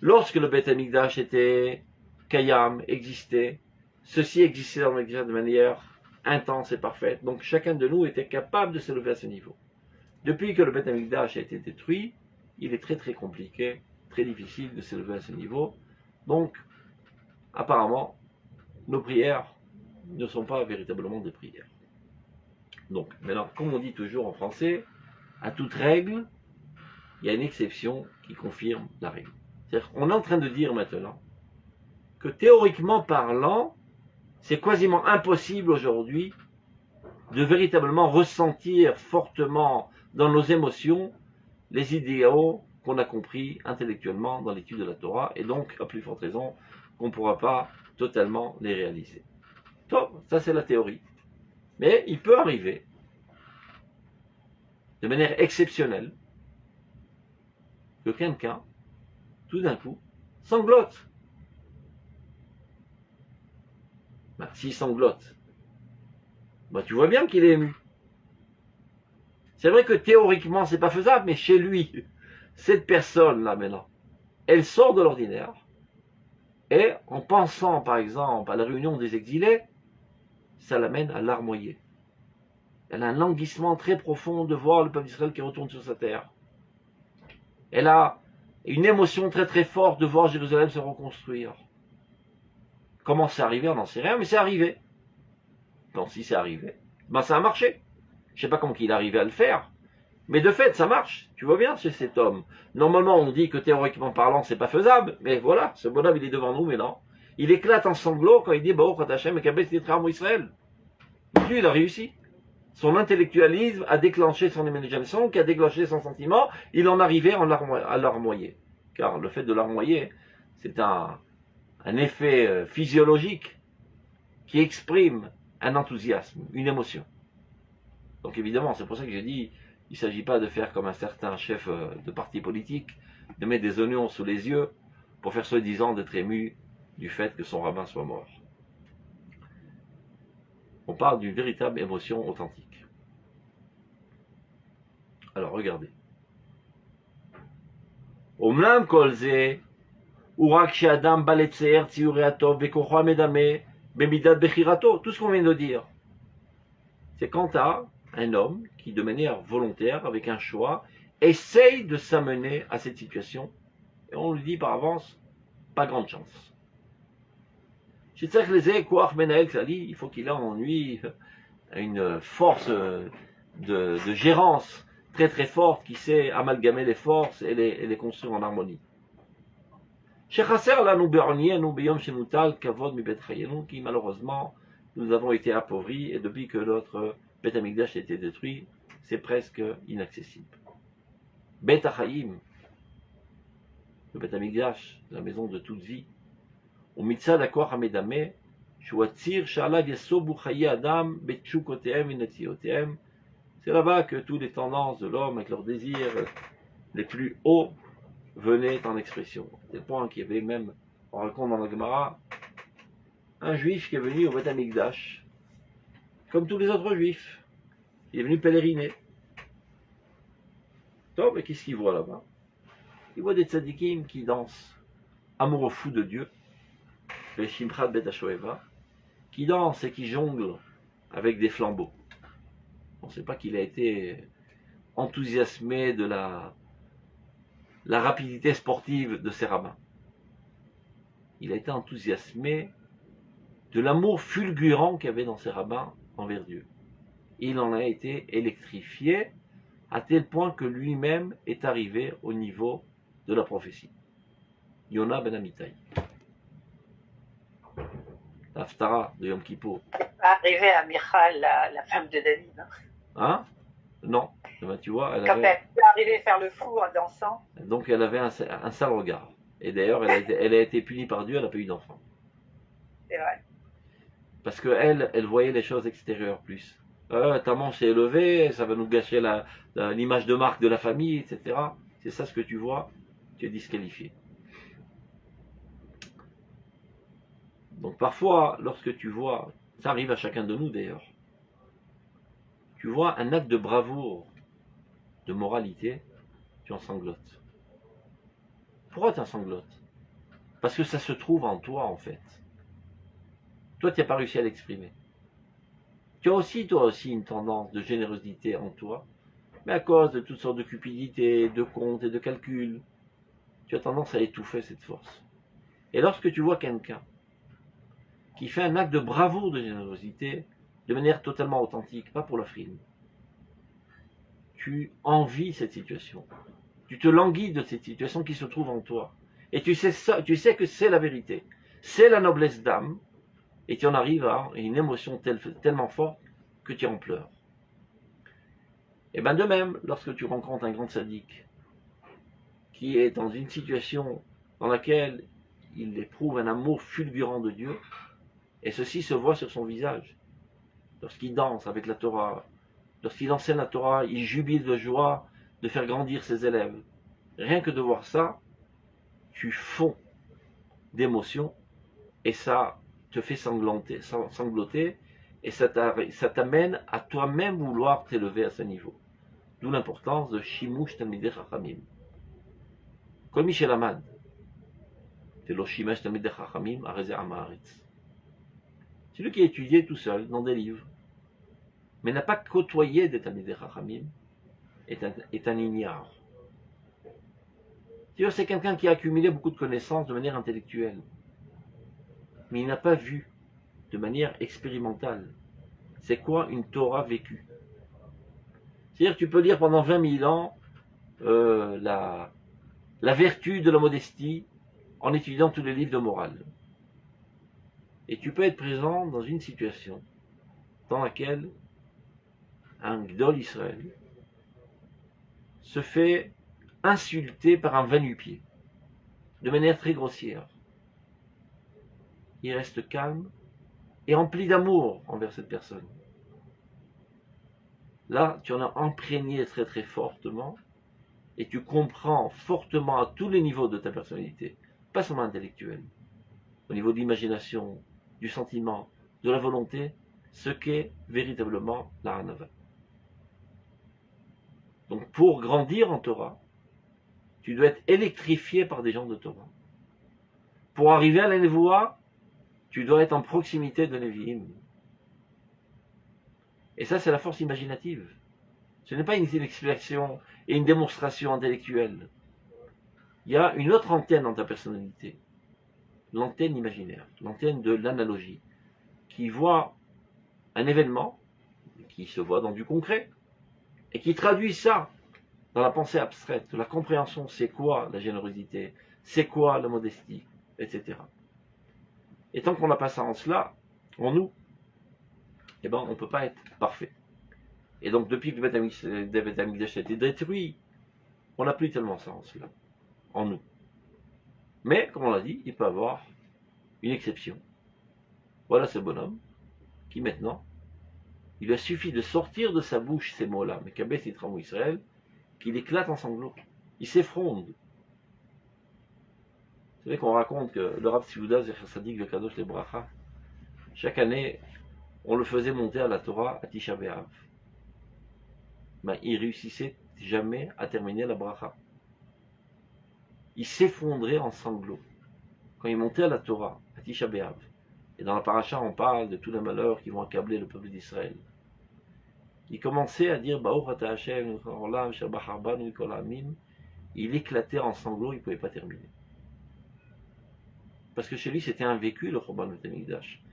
Lorsque le Beth Amikdash était Kayam, existait, ceci existait dans l'Église de manière intense et parfaite. Donc chacun de nous était capable de s'élever à ce niveau. Depuis que le Beth Amikdash a été détruit, il est très très compliqué, très difficile de s'élever à ce niveau. Donc, apparemment, nos prières ne sont pas véritablement des prières. Donc, maintenant, comme on dit toujours en français, à toute règle, il y a une exception qui confirme la règle. C'est-à-dire qu'on est en train de dire maintenant que théoriquement parlant, c'est quasiment impossible aujourd'hui de véritablement ressentir fortement dans nos émotions les idéaux qu'on a compris intellectuellement dans l'étude de la Torah, et donc, à plus forte raison, qu'on ne pourra pas totalement les réaliser. Donc, ça c'est la théorie. Mais il peut arriver, de manière exceptionnelle, que quelqu'un, tout d'un coup, sanglote. S'il sanglote, tu vois bien qu'il est ému. C'est vrai que théoriquement, c'est pas faisable, mais chez lui, cette personne-là, maintenant, elle sort de l'ordinaire, et en pensant, par exemple, à la réunion des exilés, ça l'amène à larmoyer. Elle a un languissement très profond de voir le peuple d'Israël qui retourne sur sa terre. Elle a une émotion très très forte de voir Jérusalem se reconstruire. Comment c'est arrivé, on n'en sait rien, mais c'est arrivé. Donc si c'est arrivé, ça a marché. Je ne sais pas comment il est arrivé à le faire, mais de fait, ça marche. Tu vois bien chez cet homme. Normalement, on dit que théoriquement parlant, c'est pas faisable, mais voilà, ce bonhomme, il est devant nous maintenant. Il éclate en sanglots quand il dit Baruch Hashem et Kabbalah Yitram Israël. Lui, il a réussi. Son intellectualisme a déclenché son imagination, qui a déclenché son sentiment. Il en arrivait à larmoyer. Car le fait de larmoyer, c'est un effet physiologique qui exprime un enthousiasme, une émotion. Donc évidemment, c'est pour ça que j'ai dit, il ne s'agit pas de faire comme un certain chef de parti politique, de mettre des oignons sous les yeux pour faire soi-disant d'être ému du fait que son rabbin soit mort. On parle d'une véritable émotion authentique. Alors regardez. Omnam kolze, urak she'adam baletzer tziureato bekocho medame bemidat bechirato. Tout ce qu'on vient de dire. C'est quand à un homme qui, de manière volontaire, avec un choix, essaye de s'amener à cette situation, et on lui dit par avance, pas grande chance. Il faut qu'il ait en lui une force de gérance très très forte qui sait amalgamer les forces et les construire en harmonie. Qui malheureusement, nous avons été appauvris et depuis que notre Beth Amikdash a été détruit, c'est presque inaccessible. Beth Achaim, le Beth Amikdash, la maison de toute vie, c'est là-bas que toutes les tendances de l'homme avec leurs désirs les plus hauts venaient en expression. Au point qu'il y avait même, on raconte dans la Gemara, un juif qui est venu au Beth Amikdash, comme tous les autres juifs. Il est venu pèleriner. Donc, mais qu'est-ce qu'il voit là-bas? Il voit des tzadikim qui dansent, amoureux fous de Dieu, les Shimchat Bet HaShoeva, qui dansent et qui jonglent avec des flambeaux. On ne sait pas qu'il a été enthousiasmé de la rapidité sportive de ses rabbins. Il a été enthousiasmé de l'amour fulgurant qu'il y avait dans ses rabbins envers Dieu. Il en a été électrifié à tel point que lui-même est arrivé au niveau de la prophétie. Yona ben Amitai. L'Haftara de Yom Kippour. Arrivé à Michal, la femme de David. Hein? Non. Ben, tu vois, Quand elle est arrivée faire le fou en dansant. Donc elle avait un sale regard. Et d'ailleurs, elle a été punie par Dieu, elle n'a pas eu d'enfant. C'est vrai. Parce qu'elle voyait les choses extérieures plus. Ta manche s'est élevée, ça va nous gâcher l'image de marque de la famille, etc. C'est ça ce que tu vois, tu es disqualifié. Donc parfois, lorsque tu vois, ça arrive à chacun de nous d'ailleurs, tu vois un acte de bravoure, de moralité, tu en sanglotes. Pourquoi tu en sanglotes? Parce que ça se trouve en toi en fait. Toi, tu n'as pas réussi à l'exprimer. Tu as aussi, toi aussi, une tendance de générosité en toi, mais à cause de toutes sortes de cupidités, de comptes et de calculs, tu as tendance à étouffer cette force. Et lorsque tu vois quelqu'un qui fait un acte de bravoure, de générosité, de manière totalement authentique, pas pour la frime, tu envies cette situation. Tu te languis de cette situation qui se trouve en toi. Et tu sais que c'est la vérité. C'est la noblesse d'âme. Et tu en arrives à une émotion tellement forte que tu en pleures. Et bien de même, lorsque tu rencontres un grand sadique qui est dans une situation dans laquelle il éprouve un amour fulgurant de Dieu, et ceci se voit sur son visage. Lorsqu'il danse avec la Torah, lorsqu'il enseigne la Torah, il jubile de joie de faire grandir ses élèves. Rien que de voir ça, tu fonds d'émotion et ça te fait sangloter et ça t'amène à toi-même vouloir t'élever à ce niveau. D'où l'importance de Shimush Talmidei Chachamim. Kol mi shelamad, velo shimesh Talmidei Chachamim arezeh am haaretz. Celui qui a étudié tout seul dans des livres, mais n'a pas côtoyé des Talmidei Chachamim, est un ignare. C'est quelqu'un qui a accumulé beaucoup de connaissances de manière intellectuelle, mais il n'a pas vu de manière expérimentale c'est quoi une Torah vécue. C'est-à-dire que tu peux lire pendant 20 000 ans la vertu de la modestie en étudiant tous les livres de morale. Et tu peux être présent dans une situation dans laquelle un Gdol Israël se fait insulter par un va-nu-pied de manière très grossière. Il reste calme et rempli d'amour envers cette personne. Là, tu en as imprégné très très fortement et tu comprends fortement à tous les niveaux de ta personnalité, pas seulement intellectuelle, au niveau de l'imagination, du sentiment, de la volonté, ce qu'est véritablement la Hanava. Donc pour grandir en Torah, tu dois être électrifié par des gens de Torah. Pour arriver à la Nevoa, tu dois être en proximité de Nevi'im. Et ça, c'est la force imaginative. Ce n'est pas une explication et une démonstration intellectuelle. Il y a une autre antenne dans ta personnalité. L'antenne imaginaire, l'antenne de l'analogie, qui voit un événement, qui se voit dans du concret, et qui traduit ça dans la pensée abstraite, la compréhension, c'est quoi la générosité, c'est quoi la modestie, etc. Et tant qu'on n'a pas ça en cela, en nous, eh ben, on ne peut pas être parfait. Et donc, depuis que le Beth Amikdash a été détruit, on n'a plus tellement ça en cela, en nous. Mais, comme on l'a dit, il peut y avoir une exception. Voilà ce bonhomme qui maintenant, il lui a suffi de sortir de sa bouche ces mots-là, mais Kabès Yitramou Israël, qu'il éclate en sanglots. il s'effondre. Vous savez qu'on raconte que le Rav Tzviuda Zecher Tzadik le Kadosh le Bracha, chaque année, on le faisait monter à la Torah à Tisha B'Av. Mais il réussissait jamais à terminer la Bracha. Il s'effondrait en sanglots quand il montait à la Torah à Tisha B'Av. Et dans la paracha, on parle de tous les malheurs qui vont accabler le peuple d'Israël. Il commençait à dire Baruch Ata Hashem, Olam, Shabbat Harbanu, Mikol Amim. Il éclatait en sanglots, il ne pouvait pas terminer. Parce que chez lui, c'était un vécu, le Churban Beit Hamikdash.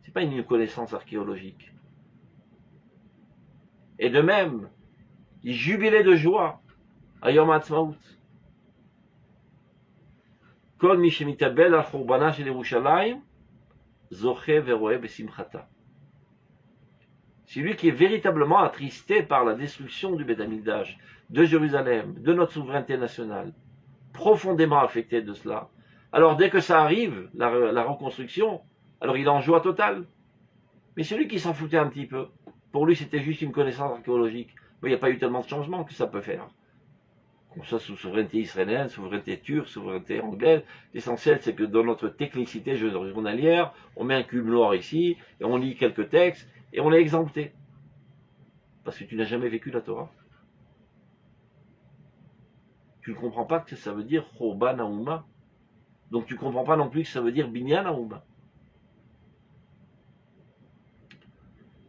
Ce n'est pas une connaissance archéologique. Et de même, il jubilait de joie à Yom HaAtzmaut. Kol mi shemitabel al churbana shel Yerushalayim, zoche veroeh besimchata. Celui qui est véritablement attristé par la destruction du Beit Hamikdash, de Jérusalem, de notre souveraineté nationale, profondément affecté de cela. Alors dès que ça arrive, la reconstruction, alors il est en joie totale. Mais celui qui s'en foutait un petit peu, pour lui c'était juste une connaissance archéologique. Mais il n'y a pas eu tellement de changements que ça peut faire. Qu'on soit sous souveraineté israélienne, souveraineté turque, souveraineté anglaise, l'essentiel c'est que dans notre technicité journalière, on met un cube noir ici, et on lit quelques textes, et on est exempté. Parce que tu n'as jamais vécu la Torah. Tu ne comprends pas que ça veut dire Chorban Haouma. Donc tu ne comprends pas non plus que ça veut dire Binyan Haouma.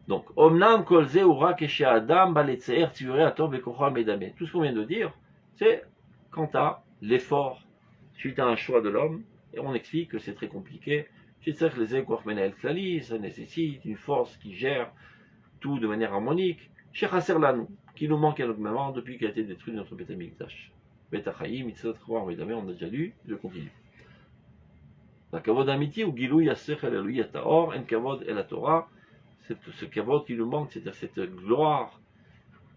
Donc, Omnam kolze ura keshe adam baletzeer tzurei atov bekocha medame. Tout ce qu'on vient de dire, c'est quant à l'effort suite à un choix de l'homme, et on explique que c'est très compliqué. Ça nécessite une force qui gère tout de manière harmonique. Shechaser lanu, qui nous manque énormément depuis qu'a été détruit notre Beit Hamikdash. Beit HaChaim, mitzvot chorban medame, on a déjà lu, je continue. La kavod amiti ou gilou yasech el elui ataor, en kavod el Torah. Ce kavod qui nous manque, c'est-à-dire cette gloire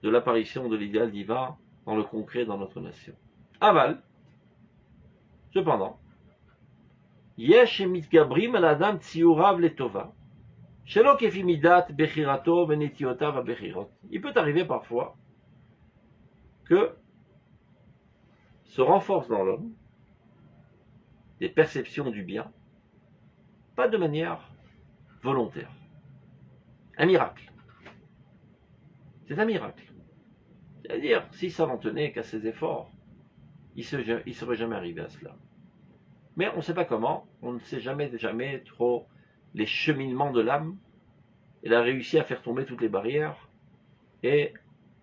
de l'apparition de l'idéal divin dans le concret dans notre nation. Aval, cependant, yesh mitgabrim al adam tziurav letova, shelo kefi midat bechirato venetiotav abechirot. Il peut arriver parfois que se renforcent dans l'homme des perceptions du bien, pas de manière volontaire. Un miracle. C'est un miracle. C'est-à-dire, si ça n'en tenait qu'à ses efforts, il ne serait jamais arrivé à cela. Mais on ne sait pas comment, on ne sait jamais trop les cheminements de l'âme. Il a réussi à faire tomber toutes les barrières et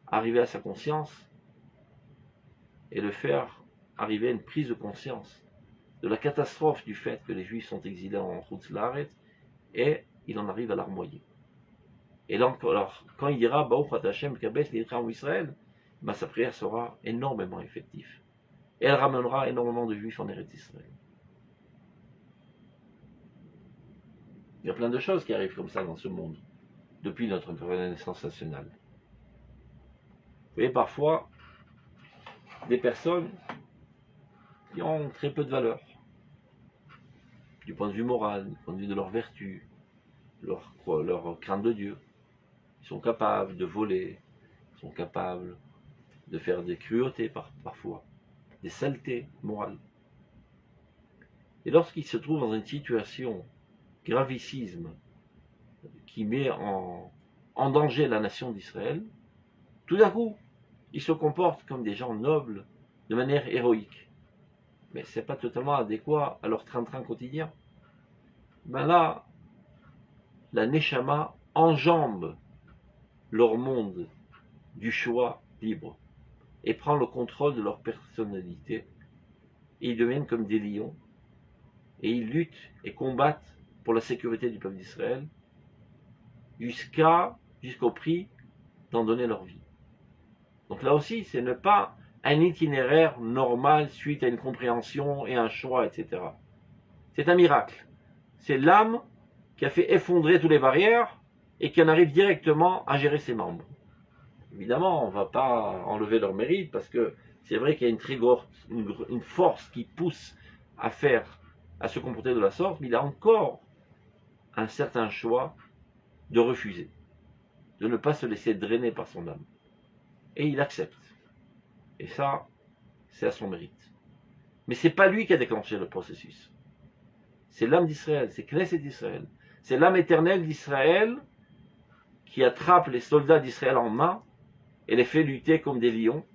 arriver à sa conscience et le faire arriver à une prise de conscience de la catastrophe du fait que les Juifs sont exilés en Chutz La'aretz et il en arrive à larmoyer. Et donc, alors, quand il dira Baruch Ata Hashem Kabesh L'Yitram Israël, sa prière sera énormément effective. Et elle ramènera énormément de Juifs en Eretz Israël. Il y a plein de choses qui arrivent comme ça dans ce monde, depuis notre renaissance nationale. Vous voyez, parfois, des personnes qui ont très peu de valeur, du point de vue moral, du point de vue de leur vertu, leur crainte de Dieu. Ils sont capables de voler, ils sont capables de faire des cruautés parfois, des saletés morales. Et lorsqu'ils se trouvent dans une situation gravissime qui met en danger la nation d'Israël, tout d'un coup, ils se comportent comme des gens nobles de manière héroïque. Mais ce n'est pas totalement adéquat à leur train-train quotidien. Ben là, la Neshama enjambe leur monde du choix libre et prend le contrôle de leur personnalité. Et ils deviennent comme des lions et ils luttent et combattent pour la sécurité du peuple d'Israël jusqu'au prix d'en donner leur vie. Donc là aussi, ce n'est pas un itinéraire normal suite à une compréhension et un choix, etc. C'est un miracle. C'est l'âme qui a fait effondrer toutes les barrières et qui en arrive directement à gérer ses membres. Évidemment, on ne va pas enlever leur mérite parce que c'est vrai qu'il y a une force qui pousse à se comporter de la sorte, mais il a encore un certain choix de refuser, de ne pas se laisser drainer par son âme. Et il accepte. Et ça, c'est à son mérite. Mais c'est pas lui qui a déclenché le processus. C'est l'âme d'Israël, c'est Knesset d'Israël. C'est l'âme éternelle d'Israël qui attrape les soldats d'Israël en main et les fait lutter comme des lions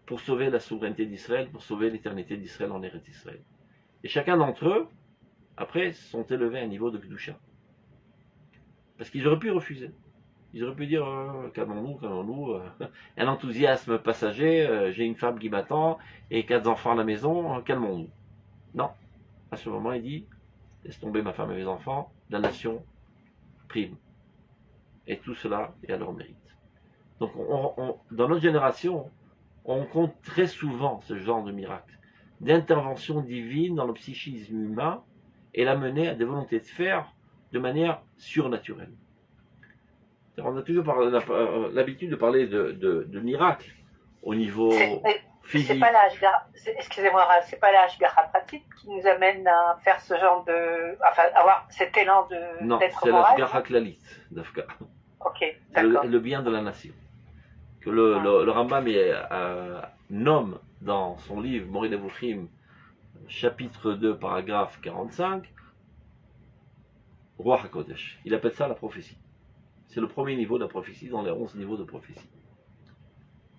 pour sauver la souveraineté d'Israël, pour sauver l'éternité d'Israël en Eretz Israël. Et chacun d'entre eux, après, sont élevés à un niveau de Kedusha. Parce qu'ils auraient pu refuser. Ils auraient pu dire, calmons-nous, un enthousiasme passager, j'ai une femme qui m'attend et 4 enfants à la maison, calmons-nous. Non. À ce moment, il dit, laisse tomber ma femme et mes enfants, la nation prime. Et tout cela est à leur mérite. Donc, dans notre génération, on compte très souvent ce genre de miracle, d'intervention divine dans le psychisme humain et la mener à des volontés de faire de manière surnaturelle. On a toujours l'habitude de parler de miracles au niveau physique. C'est pas excusez-moi, c'est pas la Hashgacha pratique qui nous amène à faire ce genre de, enfin, avoir cet élan de non, d'être c'est la Hashgacha Klalit, d'Afka. Ok, d'accord. Le bien de la nation. Que le Rambam nomme dans son livre Moreh Nevuchim, chapitre 2, paragraphe 45, Roi HaKodesh. Il appelle ça la prophétie. C'est le premier niveau de la prophétie dans les 11 niveaux de prophétie.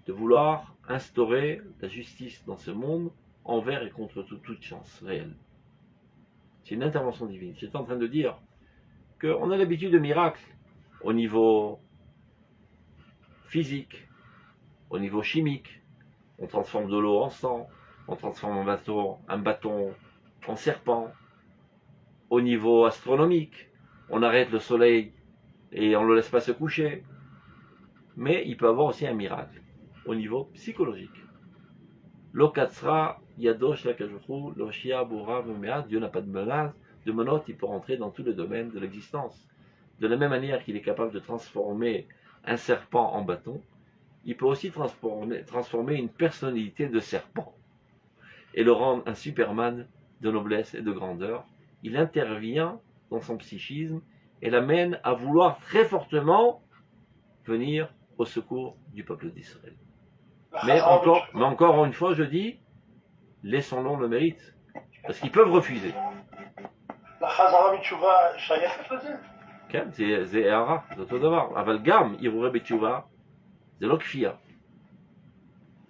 De vouloir instaurer la justice dans ce monde envers et contre toute chance réelle. C'est une intervention divine. J'étais en train de dire qu'on a l'habitude de miracles au niveau physique, au niveau chimique. On transforme de l'eau en sang, on transforme un bâton en serpent. Au niveau astronomique, on arrête le soleil et on ne le laisse pas se coucher. Mais il peut avoir aussi un miracle au niveau psychologique. L'Okatsra, Yadosh, Lakajouchou, l'Oshia, Boura, Memeat, Dieu n'a pas de menace, de menottes, il peut rentrer dans tous les domaines de l'existence. De la même manière qu'il est capable de transformer un serpent en bâton, il peut aussi transformer une personnalité de serpent et le rendre un Superman de noblesse et de grandeur. Il intervient dans son psychisme et l'amène à vouloir très fortement venir au secours du peuple d'Israël. Mais encore une fois, je dis, laissons-leur le mérite, parce qu'ils peuvent refuser. La Chazara B'Tshuva שייכת לזה? כן, זה הערה, זה אותו דבר. אבל גם הרהורי בתשובה, זה לא כפייה.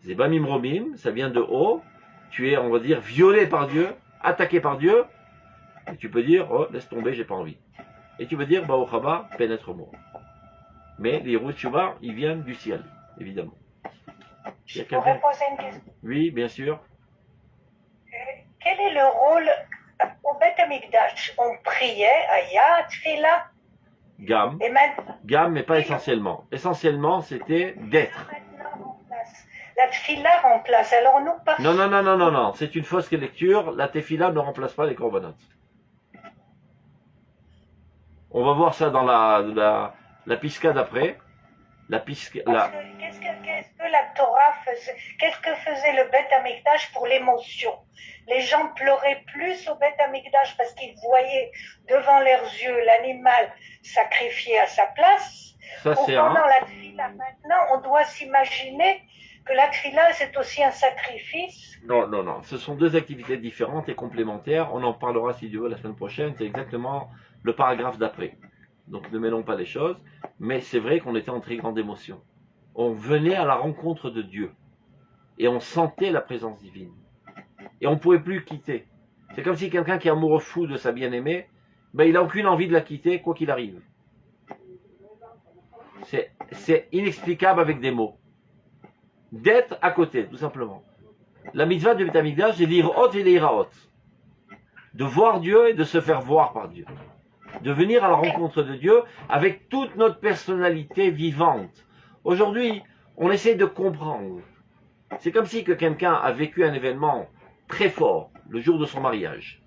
זה בא ממרומים, ça vient de haut, tu es, on va dire, violé par Dieu, attaqué par Dieu, et tu peux dire, oh, laisse tomber, j'ai pas envie. Et tu peux dire, Baruch haba, pénètre-moi. Mais les roues de Tchouva, ils viennent du ciel, évidemment. Je pourrais poser une question. Oui, bien sûr. Quel est le rôle au Beth Amikdash? On priait, Aya, Tfila. Gam. Gam, mais pas essentiellement. Essentiellement, c'était d'être. La Tfila remplace. Alors nous, pas. Non. C'est une fausse lecture. La Tefila ne remplace pas les corbanotes. On va voir ça dans la pisca d'après. Qu'est-ce que la Torah faisait? Qu'est-ce que faisait le Beth Amikdash pour l'émotion? Les gens pleuraient plus au Beth Amikdash parce qu'ils voyaient devant leurs yeux l'animal sacrifié à sa place. Ça, c'est pendant la Tfila, maintenant, on doit s'imaginer que la Tfila, c'est aussi un sacrifice. Non. Ce sont deux activités différentes et complémentaires. On en parlera, si Dieu veut, la semaine prochaine. C'est exactement le paragraphe d'après. Donc ne mêlons pas les choses. Mais c'est vrai qu'on était en très grande émotion. On venait à la rencontre de Dieu. Et on sentait la présence divine. Et on ne pouvait plus quitter. C'est comme si quelqu'un qui est amoureux fou de sa bien-aimée, il n'a aucune envie de la quitter, quoi qu'il arrive. C'est inexplicable avec des mots. D'être à côté, tout simplement. La mitzvah du Beth Amikdash, c'est l'irot et l'iraot. De voir Dieu et de se faire voir par Dieu. De venir à la rencontre de Dieu avec toute notre personnalité vivante. Aujourd'hui, on essaie de comprendre. C'est comme si que quelqu'un a vécu un événement très fort le jour de son mariage.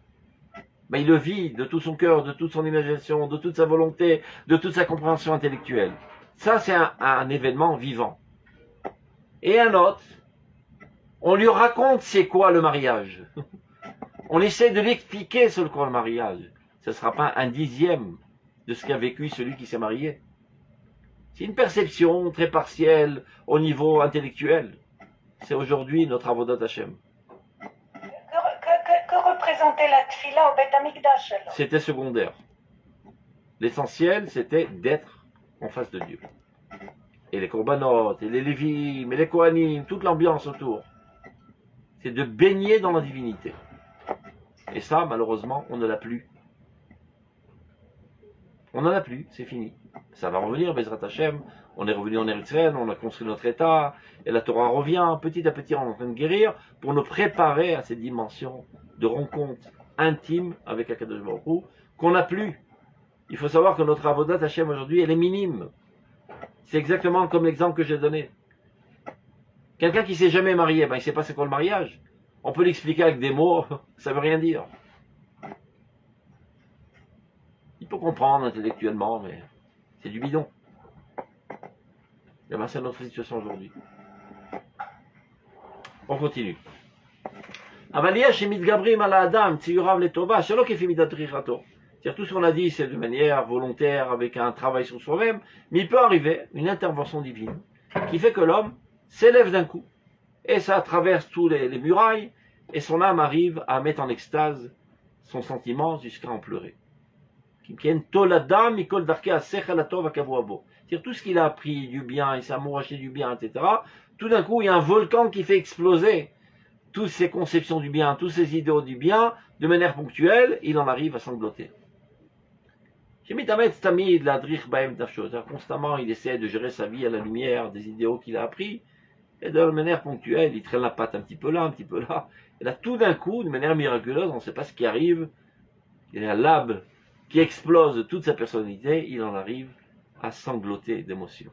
Il le vit de tout son cœur, de toute son imagination, de toute sa volonté, de toute sa compréhension intellectuelle. Ça, c'est un événement vivant. Et un autre, on lui raconte c'est quoi le mariage. On essaie de l'expliquer sur le quoi le mariage. Ce ne sera pas un dixième de ce qu'a vécu celui qui s'est marié. C'est une perception très partielle au niveau intellectuel. c'est aujourd'hui notre avodat Hashem. Que représentait la tfila au Beth Amikdash alors? C'était secondaire. L'essentiel, c'était d'être en face de Dieu. Et les corbanotes, et les lévim, et les kohanim, toute l'ambiance autour. C'est de baigner dans la divinité. Et ça, malheureusement, on ne l'a plus. On n'en a plus, c'est fini. Ça va revenir, Bezrat Hashem. On est revenu en Eretz-Israël, on a construit notre État, et la Torah revient. Petit à petit, on est en train de guérir pour nous préparer à cette dimension de rencontre intime avec Akadosh Baruch Hu, qu'on n'a plus. Il faut savoir que notre avodat Hashem aujourd'hui, elle est minime. C'est exactement comme l'exemple que j'ai donné. Quelqu'un qui ne s'est jamais marié, ben, il ne sait pas c'est quoi le mariage. On peut l'expliquer avec des mots, ça ne veut rien dire. Il peut comprendre intellectuellement, mais c'est du bidon. Et ben, c'est notre situation aujourd'hui. On continue. C'est-à-dire tout ce qu'on a dit, c'est de manière volontaire, avec un travail sur soi-même, mais il peut arriver une intervention divine qui fait que l'homme s'élève d'un coup, et ça traverse tous les murailles, et son âme arrive à mettre en extase son sentiment jusqu'à en pleurer. C'est-à-dire tout ce qu'il a appris du bien, il s'est amouraché du bien, etc. Tout d'un coup, il y a un volcan qui fait exploser toutes ses conceptions du bien, tous ses idéaux du bien, de manière ponctuelle, il en arrive à sangloter. Constamment, il essaie de gérer sa vie à la lumière des idéaux qu'il a appris, et de manière ponctuelle, il traîne la patte un petit peu là, un petit peu là, et là, tout d'un coup, de manière miraculeuse, on ne sait pas ce qui arrive, il y a un lab qui explose de toute sa personnalité, il en arrive à sangloter d'émotion.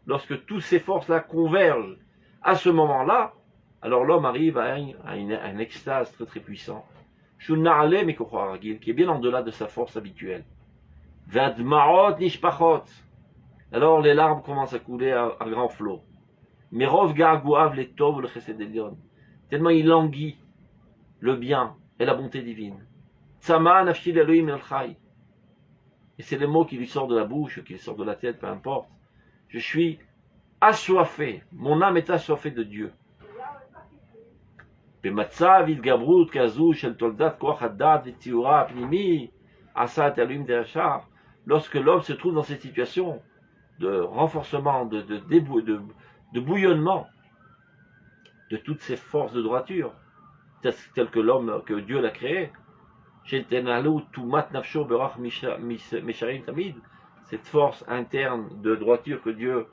Lorsque toutes ces forces-là convergent à ce moment-là, alors l'homme arrive à une extase très très puissante, qui est bien en delà de sa force habituelle. Alors les larmes commencent à couler à grand flot. Tellement il languit le bien et la bonté divine. Et c'est les mots qui lui sortent de la bouche, qui lui sortent de la tête, peu importe. Je suis assoiffé, mon âme est assoiffée de Dieu. Lorsque l'homme se trouve dans cette situation de renforcement, de bouillonnement de toutes ces forces de droiture, telles que l'homme, que Dieu l'a créé, cette force interne de droiture que Dieu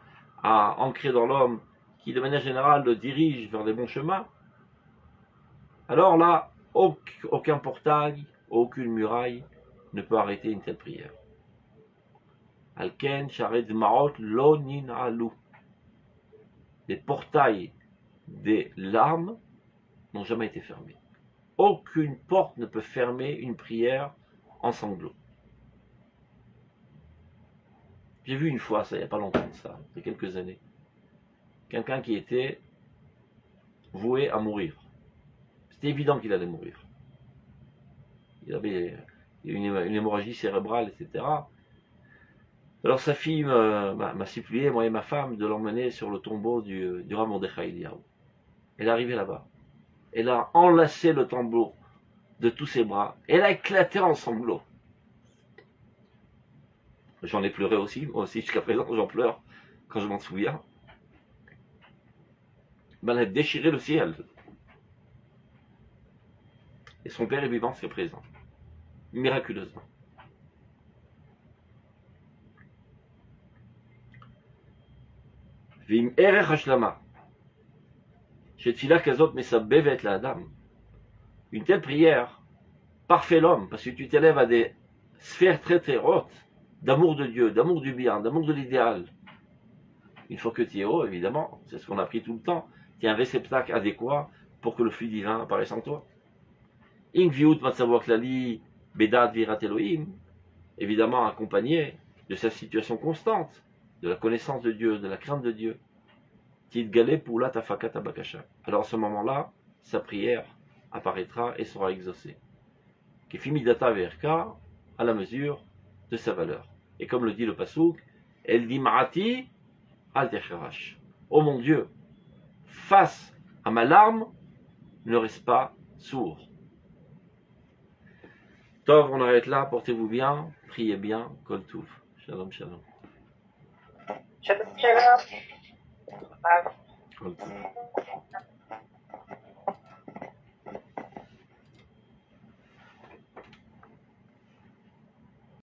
a ancrée dans l'homme, qui de manière générale le dirige vers les bons chemins, alors là, aucun portail, aucune muraille ne peut arrêter une telle prière. Les portails des larmes n'ont jamais été fermés. Aucune porte ne peut fermer une prière en sanglots. J'ai vu une fois, ça il n'y a pas longtemps de ça, il y a quelques années, quelqu'un qui était voué à mourir. C'était évident qu'il allait mourir. Il avait une hémorragie cérébrale, etc. Alors sa fille m'a supplié, moi et ma femme, de l'emmener sur le tombeau du Rav Mordechai Eliyahu. Elle est arrivée là-bas. Elle a enlacé le tombeau de tous ses bras. Elle a éclaté en sanglots. J'en ai pleuré aussi, moi aussi jusqu'à présent j'en pleure quand je m'en souviens. Elle a déchiré le ciel. Et son père est vivant, c'est présent. Miraculeusement. Vim erech hashlama. Une telle prière parfait l'homme, parce que tu t'élèves à des sphères très très hautes d'amour de Dieu, d'amour du bien, d'amour de l'idéal. Une fois que tu es haut, évidemment, c'est ce qu'on a appris tout le temps, tu es un réceptacle adéquat pour que le flux divin apparaisse en toi. Évidemment accompagné de sa situation constante, de la connaissance de Dieu, de la crainte de Dieu. Alors à ce moment-là, sa prière apparaîtra et sera exaucée. À la mesure de sa valeur. Et comme le dit le Passouk, El dim'ati al techerash. Oh mon Dieu, face à ma larme, ne reste pas sourd. Tov, on arrête là, portez-vous bien, priez bien, Kol Touv. Shalom, shalom. Shalom, shalom. Kol Touv.